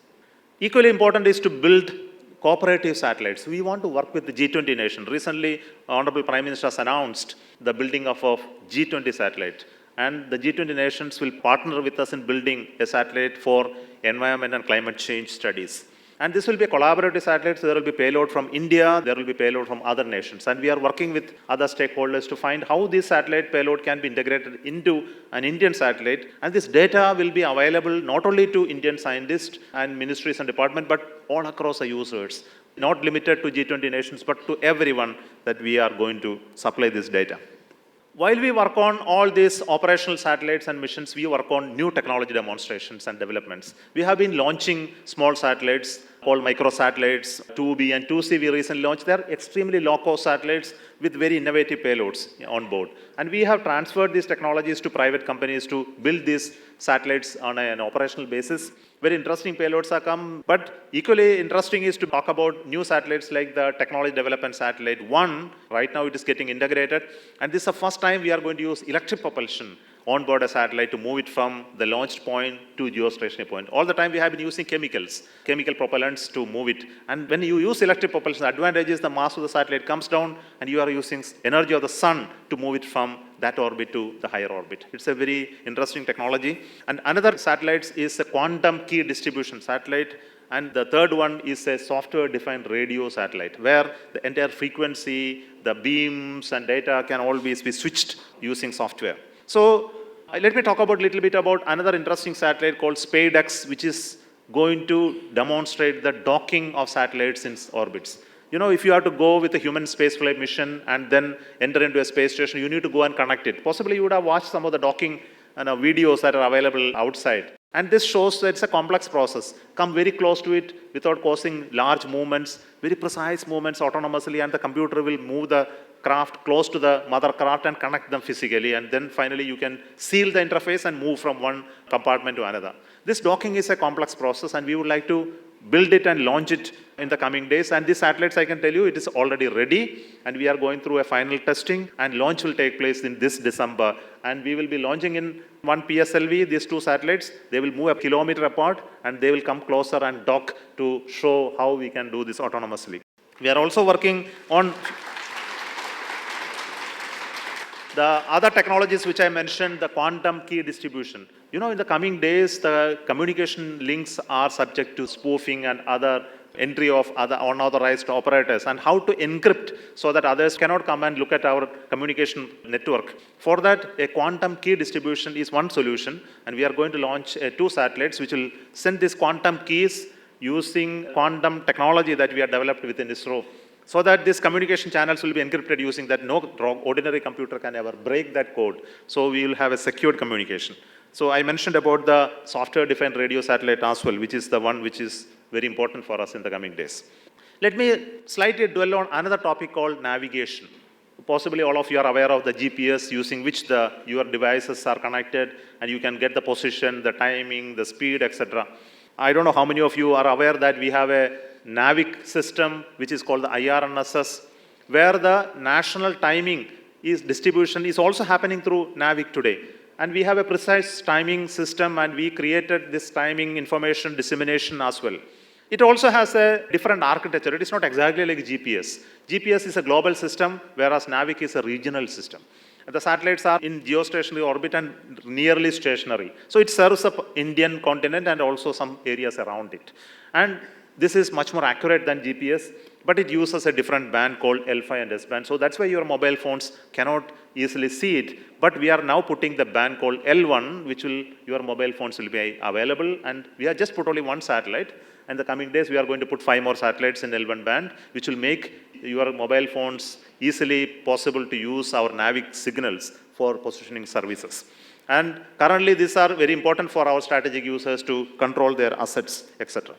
Equally important is to build cooperative satellites. We want to work with the G20 nation. Recently, Honorable Prime Minister has announced the building of a G20 satellite. And the G20 nations will partner with us in building a satellite for environment and climate change studies. And this will be a collaborative satellite, so there will be payload from India, there will be payload from other nations. And we are working with other stakeholders to find how this satellite payload can be integrated into an Indian satellite. And this data will be available not only to Indian scientists and ministries and departments, but all across the users. Not limited to G20 nations, but to everyone that we are going to supply this data. While we work on all these operational satellites and missions, we work on new technology demonstrations and developments. We have been launching small satellites called microsatellites, 2B and 2C we recently launched. They are extremely low-cost satellites with very innovative payloads on board. And we have transferred these technologies to private companies to build these satellites on an operational basis. Very interesting payloads have come, but equally interesting is to talk about new satellites like the Technology Development Satellite 1. Right now it is getting integrated, and this is the first time we are going to use electric propulsion on board a satellite to move it from the launch point to geostationary point. All the time we have been using chemical propellants to move it. And when you use electric propulsion, the advantage is the mass of the satellite comes down and you are using energy of the sun to move it from that orbit to the higher orbit. It's a very interesting technology. And another satellite is a quantum key distribution satellite. And the third one is a software-defined radio satellite, where the entire frequency, the beams and data can always be switched using software. So let me talk about a little bit about another interesting satellite called SpadeX, which is going to demonstrate the docking of satellites in orbits. You know, if you have to go with a human spaceflight mission and then enter into a space station, you need to go and connect it. Possibly you would have watched some of the docking videos that are available outside. And this shows that it's a complex process. Come very close to it without causing large movements, very precise movements autonomously, and the computer will move the craft close to the mother craft and connect them physically. And then finally you can seal the interface and move from one compartment to another. This docking is a complex process, and we would like to build it and launch it in the coming days. And these satellites, I can tell you, it is already ready, and we are going through a final testing, and launch will take place in this December. And we will be launching in one PSLV, these two satellites. They will move a kilometer apart, and they will come closer and dock to show how we can do this autonomously. We are also working on the other technologies which I mentioned, the quantum key distribution. You know, in the coming days, the communication links are subject to spoofing and other entry of other unauthorized operators, and how to encrypt so that others cannot come and look at our communication network. For that, a quantum key distribution is one solution, and we are going to launch two satellites which will send these quantum keys using quantum technology that we have developed within ISRO, so that these communication channels will be encrypted using that no ordinary computer can ever break that code. So we will have a secured communication. So I mentioned about the software-defined radio satellite as well, which is the one which is very important for us in the coming days. Let me slightly dwell on another topic called navigation. Possibly all of you are aware of the GPS using which your devices are connected, and you can get the position, the timing, the speed, etc. I don't know how many of you are aware that we have a NAVIC system which is called the IRNSS, where the national timing distribution is also happening through NAVIC today. And we have a precise timing system, and we created this timing information dissemination as well. It also has a different architecture. It is not exactly like GPS. GPS is a global system, whereas NAVIC is a regional system. And the satellites are in geostationary orbit and nearly stationary. So it serves the Indian continent and also some areas around it. And this is much more accurate than GPS, but it uses a different band called L5 and S band. So that's why your mobile phones cannot easily see it. But we are now putting the band called L1, which your mobile phones will be available. And we have just put only one satellite. In the coming days, we are going to put 5 more satellites in L1 band, which will make your mobile phones easily possible to use our NAVIC signals for positioning services. And currently, these are very important for our strategic users to control their assets, etc.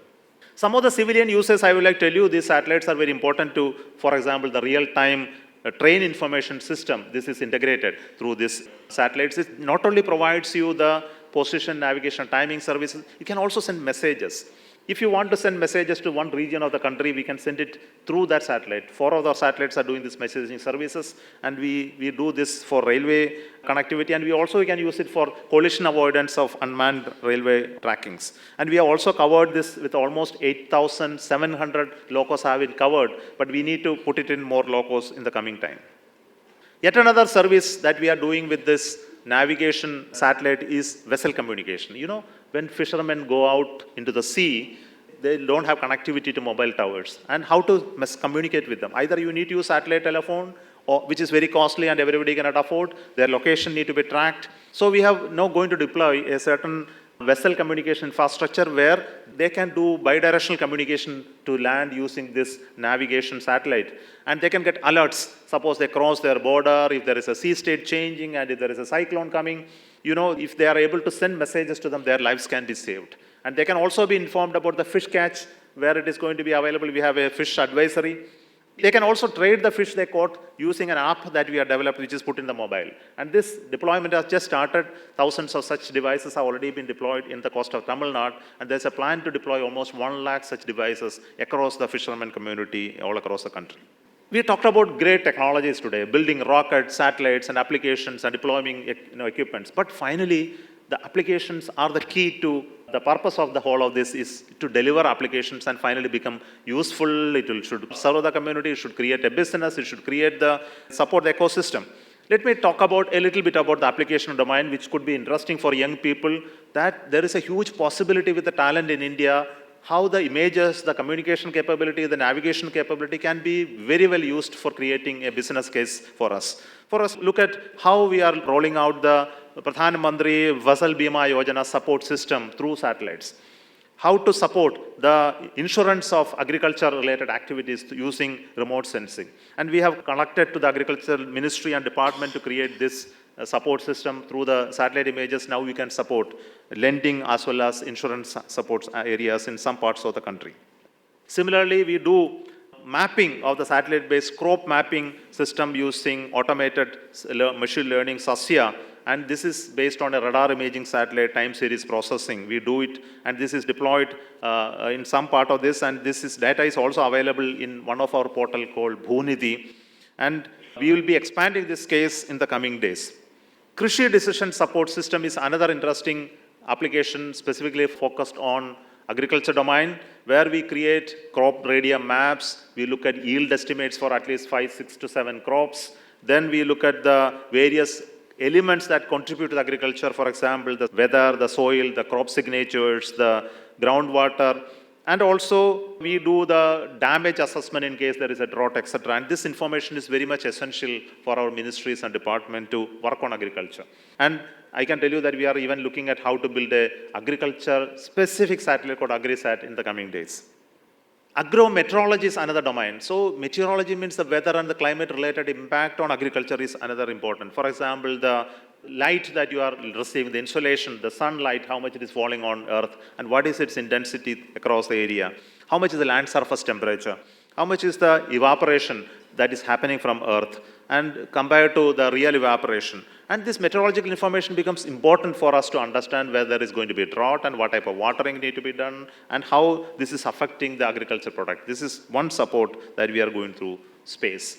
Some of the civilian uses, I would like to tell you, these satellites are very important to, for example, the real-time train information system. This is integrated through these satellites. It not only provides you the position, navigation, timing services, you can also send messages. If you want to send messages to one region of the country, we can send it through that satellite. 4 of our satellites are doing this messaging services, and we do this for railway connectivity, and we also can use it for collision avoidance of unmanned railway trackings. And we have also covered this with almost 8,700 locos have been covered, but we need to put it in more locos in the coming time. Yet another service that we are doing with this navigation satellite is vessel communication. You know, when fishermen go out into the sea, they don't have connectivity to mobile towers. And how to communicate with them? Either you need to use satellite telephone, which is very costly and everybody cannot afford. Their location need to be tracked. So we have now going to deploy a certain vessel communication infrastructure where they can do bidirectional communication to land using this navigation satellite. And they can get alerts. Suppose they cross their border, if there is a sea state changing, and if there is a cyclone coming, you know, if they are able to send messages to them, their lives can be saved. And they can also be informed about the fish catch, where it is going to be available. We have a fish advisory. They can also trade the fish they caught using an app that we have developed, which is put in the mobile. And this deployment has just started. Thousands of such devices have already been deployed in the coast of Tamil Nadu. And there's a plan to deploy almost 1 lakh such devices across the fishermen community all across the country. We talked about great technologies today, building rockets, satellites, and applications, and deploying equipments. But finally, the applications are the key to the purpose of the whole of this is to deliver applications and finally become useful. It should serve the community, it should create a business, it should support the ecosystem. Let me talk about a little bit about the application domain, which could be interesting for young people, that there is a huge possibility with the talent in India, how the images, the communication capability, the navigation capability can be very well used for creating a business case for us. Look at how we are rolling out the Pradhan Mantri Vasal Bima Yojana support system through satellites. how to support the insurance of agriculture-related activities using remote sensing. And we have connected to the Agriculture Ministry and Department to create this support system through the satellite images. Now we can support lending as well as insurance support areas in some parts of the country. Similarly, we do mapping of the satellite-based crop mapping system using automated machine learning SASIA, and this is based on a radar imaging satellite time series processing. We do it, and this is deployed in some part of this, and data is also available in one of our portal called Bhunidhi, and we will be expanding this case in the coming days. Krishi Decision Support System is another interesting application specifically focused on agriculture domain, where we create crop radius maps. We look at yield estimates for at least 5, 6 to 7 crops. Then we look at the various elements that contribute to agriculture, for example, the weather, the soil, the crop signatures, the groundwater, and also we do the damage assessment in case there is a drought, etc. And this information is very much essential for our ministries and department to work on agriculture. And I can tell you that we are even looking at how to build a agriculture-specific satellite called AgriSat in the coming days. Agrometeorology is another domain. So meteorology means the weather and the climate-related impact on agriculture is another important. For example, the light that you are receiving, the insolation, the sunlight, how much it is falling on Earth, and what is its intensity across the area. How much is the land surface temperature? How much is the evaporation that is happening from Earth, and compared to the real evaporation. And this meteorological information becomes important for us to understand whether there is going to be a drought and what type of watering need to be done and how this is affecting the agriculture product. This is one support that we are going through space.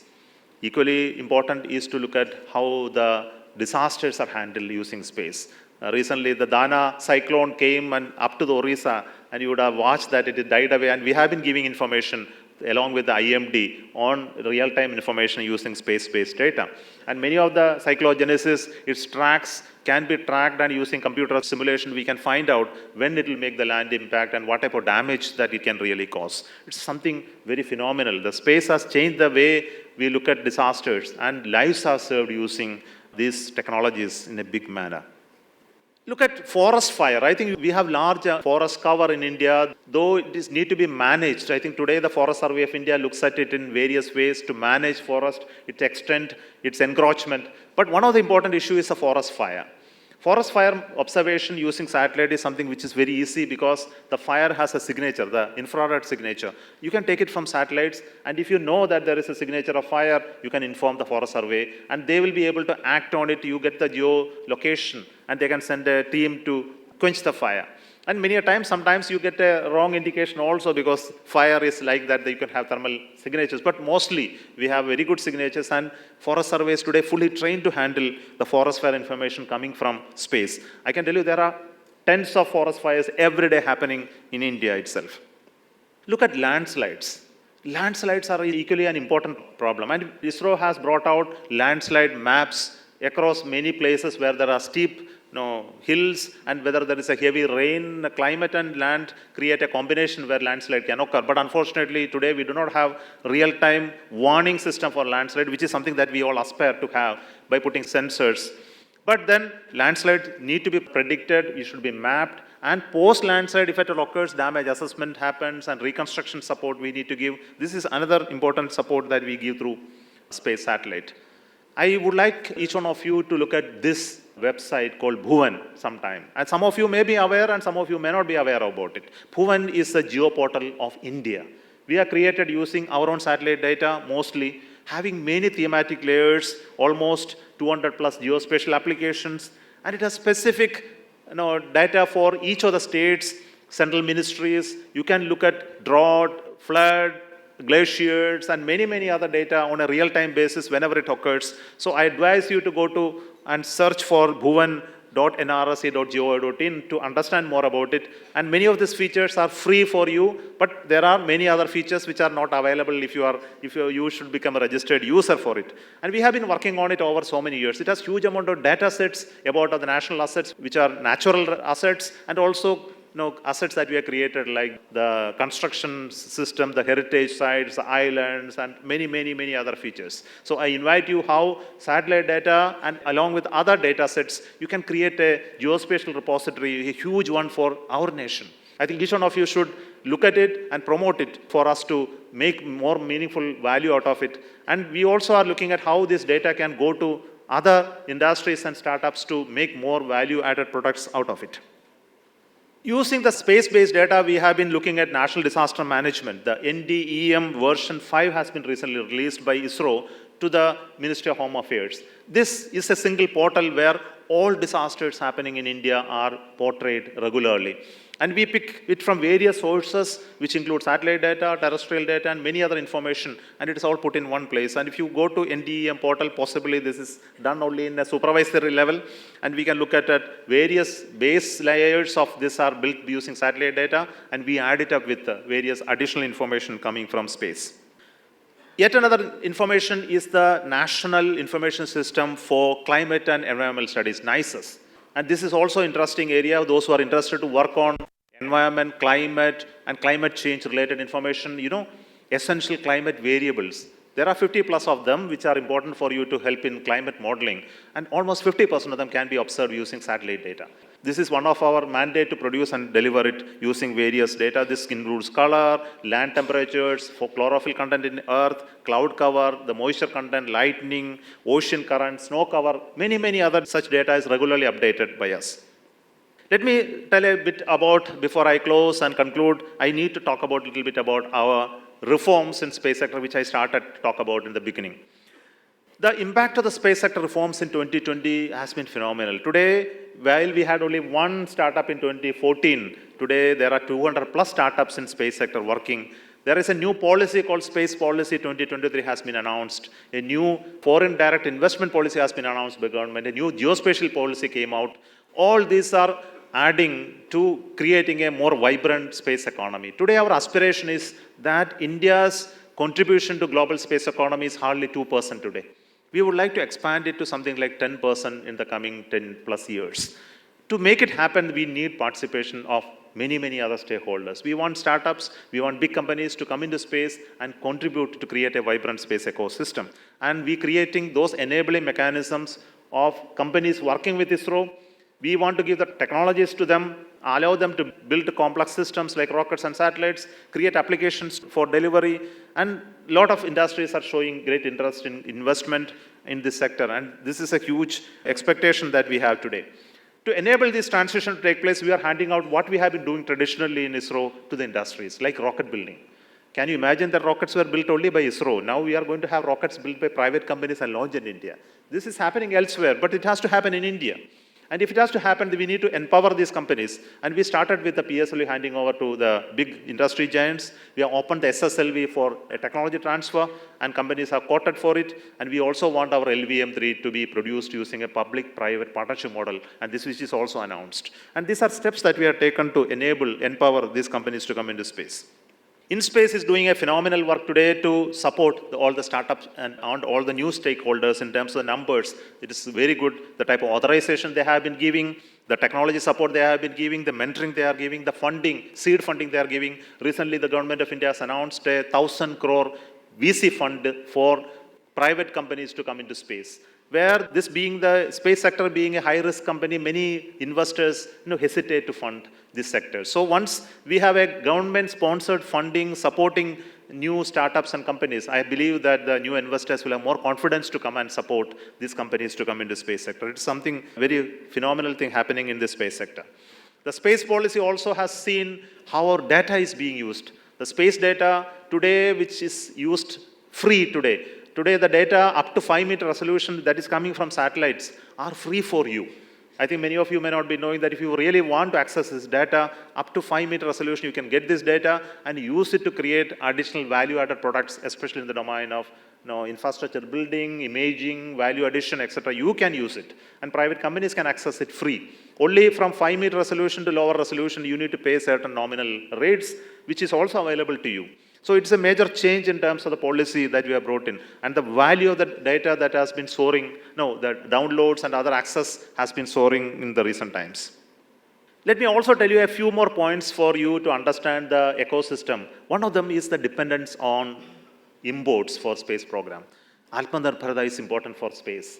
Equally important is to look at how the disasters are handled using space. Recently, the Dana cyclone came and up to the Orissa, and you would have watched that it died away, and we have been giving information along with the IMD on real-time information using space-based data. And many of the cyclogenesis, its tracks can be tracked, and using computer simulation, we can find out when it will make the land impact and what type of damage that it can really cause. It's something very phenomenal. The space has changed the way we look at disasters, and lives are served using these technologies in a big manner. Look at forest fire. I think we have large forest cover in India, though it is need to be managed. I think today the Forest Survey of India looks at it in various ways to manage forest, its extent, its encroachment. But one of the important issues is the forest fire. Forest fire observation using satellite is something which is very easy because the fire has a signature, the infrared signature. You can take it from satellites, and if you know that there is a signature of fire, you can inform the Forest Survey, and they will be able to act on it. You get the geolocation, and they can send a team to quench the fire. And many a times, sometimes you get a wrong indication also because fire is like that you can have thermal signatures. But mostly, we have very good signatures, and forest surveys today fully trained to handle the forest fire information coming from space. I can tell you there are tens of forest fires every day happening in India itself. Look at landslides. Landslides are equally an important problem. And ISRO has brought out landslide maps across many places where there are steep hills, and whether there is a heavy rain, climate and land create a combination where landslide can occur. But unfortunately, today we do not have real-time warning system for landslide, which is something that we all aspire to have by putting sensors. But then landslides need to be predicted, it should be mapped, and post-landslide, if it occurs, damage assessment happens, and reconstruction support we need to give. This is another important support that we give through space satellite. I would like each one of you to look at this website called Bhuvan sometime. And some of you may be aware and some of you may not be aware about it. Bhuvan is a geoportal of India. We are created using our own satellite data mostly, having many thematic layers, almost 200 plus geospatial applications, and it has specific data for each of the states, central ministries. You can look at drought, flood, glaciers, and many other data on a real-time basis whenever it occurs. So I advise you to go to and search for bhuvan.nrsa.gov.in to understand more about it. And many of these features are free for you, but there are many other features which are not available if you should become a registered user for it. And we have been working on it over so many years. It has huge amount of data sets about the national assets, which are natural assets, and also assets that we have created like the construction system, the heritage sites, the islands, and many other features. So I invite you how satellite data and along with other data sets, you can create a geospatial repository, a huge one for our nation. I think each one of you should look at it and promote it for us to make more meaningful value out of it. And we also are looking at how this data can go to other industries and startups to make more value-added products out of it. Using the space-based data, we have been looking at national disaster management. The NDEM version 5 has been recently released by ISRO to the Ministry of Home Affairs. This is a single portal where all disasters happening in India are portrayed regularly. And we pick it from various sources, which include satellite data, terrestrial data, and many other information, and it is all put in one place. And if you go to NDEM portal, possibly this is done only in a supervisory level, and we can look at various base layers of this are built using satellite data, and we add it up with various additional information coming from space. Yet another information is the National Information System for Climate and Environmental Studies, NICES. And this is also an interesting area. Those who are interested to work on environment, climate, and climate change related information, essential climate variables. There are 50 plus of them which are important for you to help in climate modeling, and almost 50% of them can be observed using satellite data. This is one of our mandate to produce and deliver it using various data. This includes color, land temperatures, for chlorophyll content in earth, cloud cover, the moisture content, lightning, ocean current, snow cover, many other such data is regularly updated by us. Let me tell a bit about, before I close and conclude, I need to talk about a little bit about our reforms in space sector, which I started to talk about in the beginning. The impact of the space sector reforms in 2020 has been phenomenal. Today, while we had only one startup in 2014, today there are 200 plus startups in space sector working. There is a new policy called Space Policy 2023 has been announced. A new foreign direct investment policy has been announced by government. A new geospatial policy came out. All these are adding to creating a more vibrant space economy. Today, our aspiration is that India's contribution to global space economy is hardly 2% today. We would like to expand it to something like 10% in the coming 10 plus years. To make it happen, we need participation of many other stakeholders. We want startups, we want big companies to come into space and contribute to create a vibrant space ecosystem. And we creating those enabling mechanisms of companies working with ISRO. We want to give the technologies to them, allow them to build complex systems like rockets and satellites, create applications for delivery, and a lot of industries are showing great interest in investment in this sector, and this is a huge expectation that we have today. To enable this transition to take place, we are handing out what we have been doing traditionally in ISRO to the industries, like rocket building. Can you imagine that rockets were built only by ISRO? Now we are going to have rockets built by private companies and launched in India. This is happening elsewhere, but it has to happen in India. And if it has to happen, then we need to empower these companies. And we started with the PSLV handing over to the big industry giants. We have opened the SSLV for a technology transfer, and companies have quoted for it. And we also want our LVM3 to be produced using a public-private partnership model, and this which is also announced. And these are steps that we have taken to empower these companies to come into space. InSpace is doing a phenomenal work today to support all the startups and all the new stakeholders in terms of the numbers. It is very good, the type of authorization they have been giving, the technology support they have been giving, the mentoring they are giving, the funding, seed funding they are giving. Recently, the government of India has announced a 1,000 crore VC fund for private companies to come into space. Where this being the space sector being a high-risk company, many investors hesitate to fund this sector. So once we have a government-sponsored funding supporting new startups and companies, I believe that the new investors will have more confidence to come and support these companies to come into space sector. It's something very phenomenal thing happening in the space sector. The space policy also has seen how our data is being used. The space data today, which is used free today. Today, the data up to 5-meter resolution that is coming from satellites are free for you. I think many of you may not be knowing that if you really want to access this data, up to 5-meter resolution, you can get this data and use it to create additional value-added products, especially in the domain of infrastructure building, imaging, value addition, etc. You can use it, and private companies can access it free. Only from 5-meter resolution to lower resolution, you need to pay certain nominal rates, which is also available to you. So it's a major change in terms of the policy that we have brought in. And the value of the data that has been soaring, the downloads and other access has been soaring in the recent times. Let me also tell you a few more points for you to understand the ecosystem. One of them is the dependence on imports for space program. Atmanirbharta is important for space.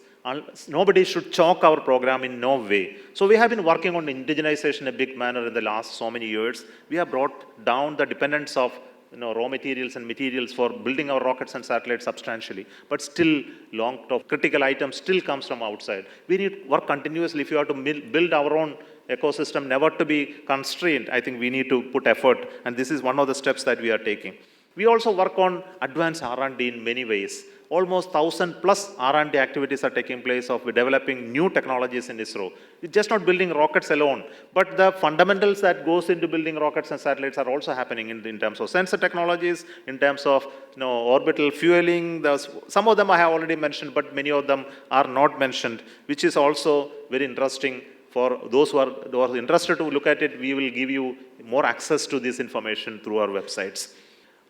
Nobody should choke our program in no way. So we have been working on indigenization in a big manner in the last so many years. We have brought down the dependence of raw materials and materials for building our rockets and satellites substantially. But still, long of critical items still comes from outside. We need to work continuously. If you have to build our own ecosystem, never to be constrained, I think we need to put effort. And this is one of the steps that we are taking. We also work on advanced R&D in many ways. Almost 1,000 plus R&D activities are taking place of developing new technologies in ISRO. It's just not building rockets alone, but the fundamentals that goes into building rockets and satellites are also happening in terms of sensor technologies, in terms of orbital fueling. Some of them I have already mentioned, but many of them are not mentioned, which is also very interesting. For those who are interested to look at it, we will give you more access to this information through our websites.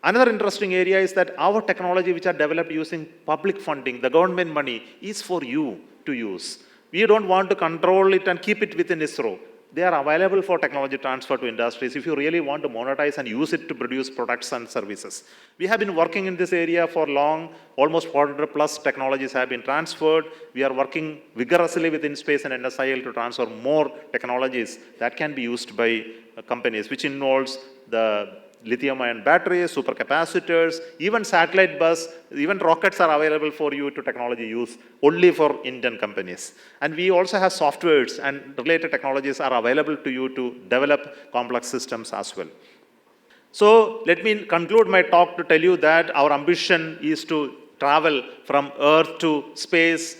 Another interesting area is that our technology, which are developed using public funding, the government money, is for you to use. We don't want to control it and keep it within ISRO. They are available for technology transfer to industries if you really want to monetize and use it to produce products and services. We have been working in this area for long. Almost 400 plus technologies have been transferred. We are working vigorously within space and NSIL to transfer more technologies that can be used by companies, which involves the lithium-ion batteries, supercapacitors, even satellite bus, even rockets are available for you to technology use only for Indian companies. And we also have softwares and related technologies are available to you to develop complex systems as well. So let me conclude my talk to tell you that our ambition is to travel from Earth to space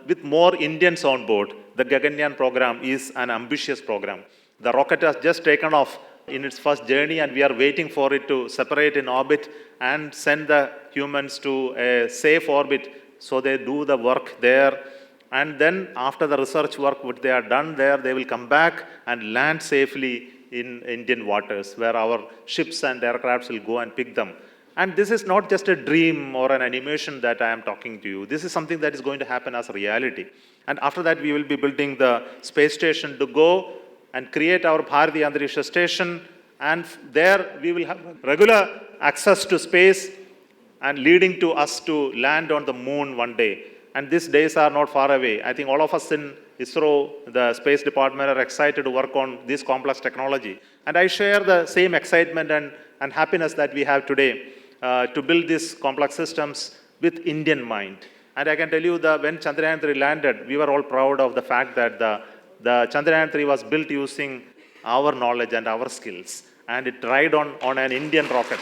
with more Indians on board. The Gaganyaan program is an ambitious program. The rocket has just taken off in its first journey, and we are waiting for it to separate in orbit and send the humans to a safe orbit so they do the work there. And then after the research work which they are done there, they will come back and land safely in Indian waters where our ships and aircrafts will go and pick them. And this is not just a dream or an animation that I am talking to you. This is something that is going to happen as a reality. And after that, we will be building the space station to go and create our Bharati Antarisha Station, and there we will have regular access to space and leading to us to land on the moon one day. And these days are not far away. I think all of us in ISRO, the Space Department, are excited to work on this complex technology. And I share the same excitement and happiness that we have today to build these complex systems with Indian mind. And I can tell you that when Chandrayaan-3 landed, we were all proud of the fact that the Chandrayaan-3 was built using our knowledge and our skills, and it tried on an Indian rocket.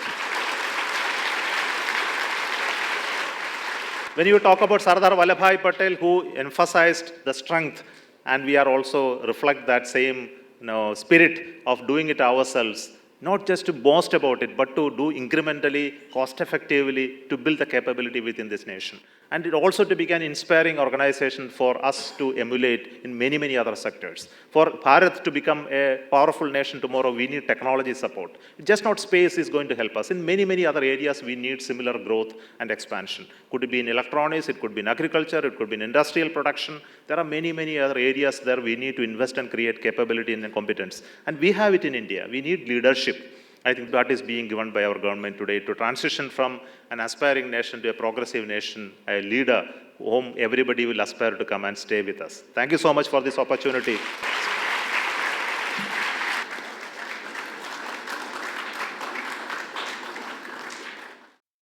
When you talk about Sardar Patel, who emphasized the strength, and we are also reflect that same spirit of doing it ourselves, not just to boast about it, but to do incrementally, cost-effectively, to build the capability within this nation. And it also to become an inspiring organization for us to emulate in many, many other sectors. For Bharat to become a powerful nation tomorrow, we need technology support. Just not space is going to help us. In many, many other areas, we need similar growth and expansion. Could it be in electronics, it could be in agriculture, it could be in industrial production. There are many, many other areas there we need to invest and create capability and competence. And we have it in India. We need leadership. I think that is being given by our government today to transition from an aspiring nation to a progressive nation, a leader whom everybody will aspire to come and stay with us. Thank you so much for this opportunity.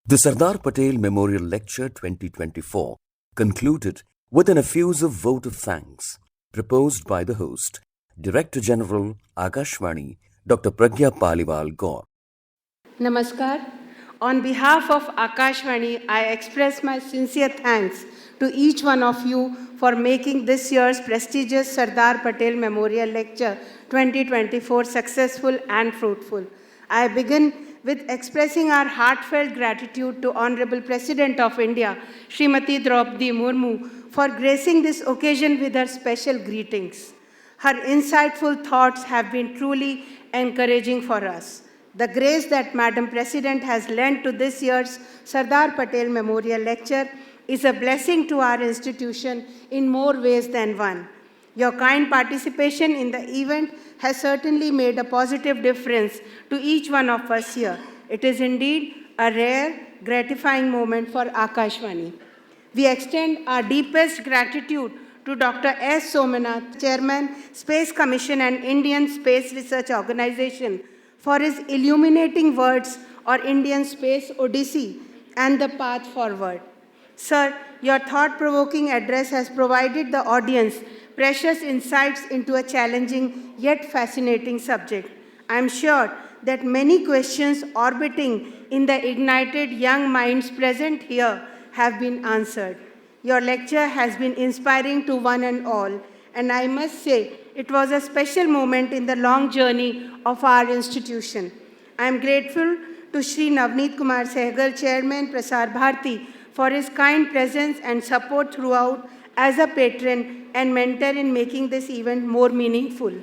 The Sardar Patel Memorial Lecture 2024 concluded with an effusive vote of thanks proposed by the host, Director General Akashvani, Dr. Pragya Paliwal Gaur. Namaskar. On behalf of Akashvani, I express my sincere thanks to each one of you for making this year's prestigious Sardar Patel Memorial Lecture 2024 successful and fruitful. I begin with expressing our heartfelt gratitude to Honorable President of India, Srimati Draupadi Murmu, for gracing this occasion with her special greetings. Her insightful thoughts have been truly encouraging for us. The grace that Madam President has lent to this year's Sardar Patel Memorial Lecture is a blessing to our institution in more ways than one. Your kind participation in the event has certainly made a positive difference to each one of us here. It is indeed a rare, gratifying moment for Akashvani. We extend our deepest gratitude to Dr. S. Somanath, Chairman, Space Commission and Indian Space Research Organization, for his illuminating words on Indian Space Odyssey and the path forward. Sir, your thought-provoking address has provided the audience precious insights into a challenging yet fascinating subject. I am sure that many questions orbiting in the ignited young minds present here have been answered. Your lecture has been inspiring to one and all, and I must say it was a special moment in the long journey of our institution. I am grateful to Shri Navneet Kumar Sehgal, Chairman, Prasar Bharati, for his kind presence and support throughout as a patron and mentor in making this event more meaningful.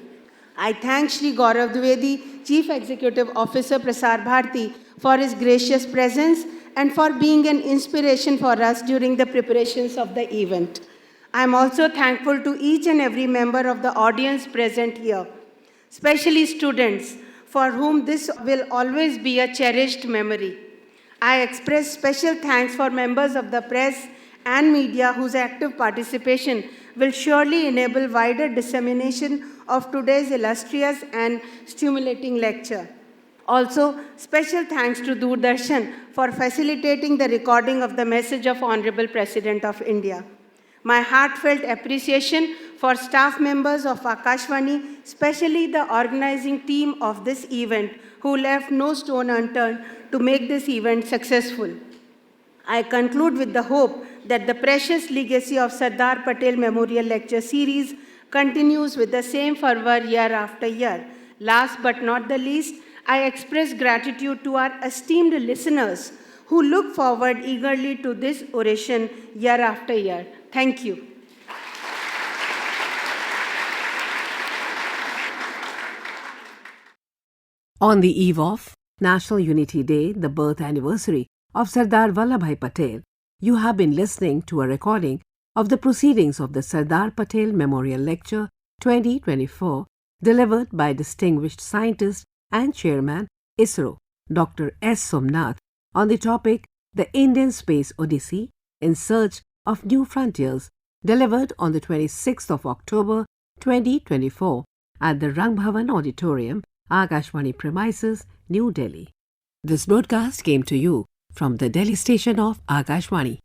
I thank Shri Gaurav Dwivedi, Chief Executive Officer, Prasar Bharati, for his gracious presence and for being an inspiration for us during the preparations of the event. I am also thankful to each and every member of the audience present here, especially students, for whom this will always be a cherished memory. I express special thanks for members of the press and media whose active participation will surely enable wider dissemination of today's illustrious and stimulating lecture. Also, special thanks to Doordarshan for facilitating the recording of the message of Honorable President of India. My heartfelt appreciation for staff members of Akashvani, especially the organizing team of this event, who left no stone unturned to make this event successful. I conclude with the hope that the precious legacy of Sardar Patel Memorial Lecture Series continues with the same fervor year after year. Last but not the least, I express gratitude to our esteemed listeners who look forward eagerly to this oration year after year. Thank you. On the eve of National Unity Day, the birth anniversary of Sardar Vallabhbhai Patel, you have been listening to a recording of the proceedings of the Sardar Patel Memorial Lecture 2024, delivered by distinguished scientist and chairman ISRO, Dr. S. Somanath, on the topic The Indian Space Odyssey in Search of New Frontiers, delivered on the 26th of October 2024 at the Rang Bhavan Auditorium, Akashvani premises, New Delhi. This broadcast came to you from the Delhi station of Akashvani.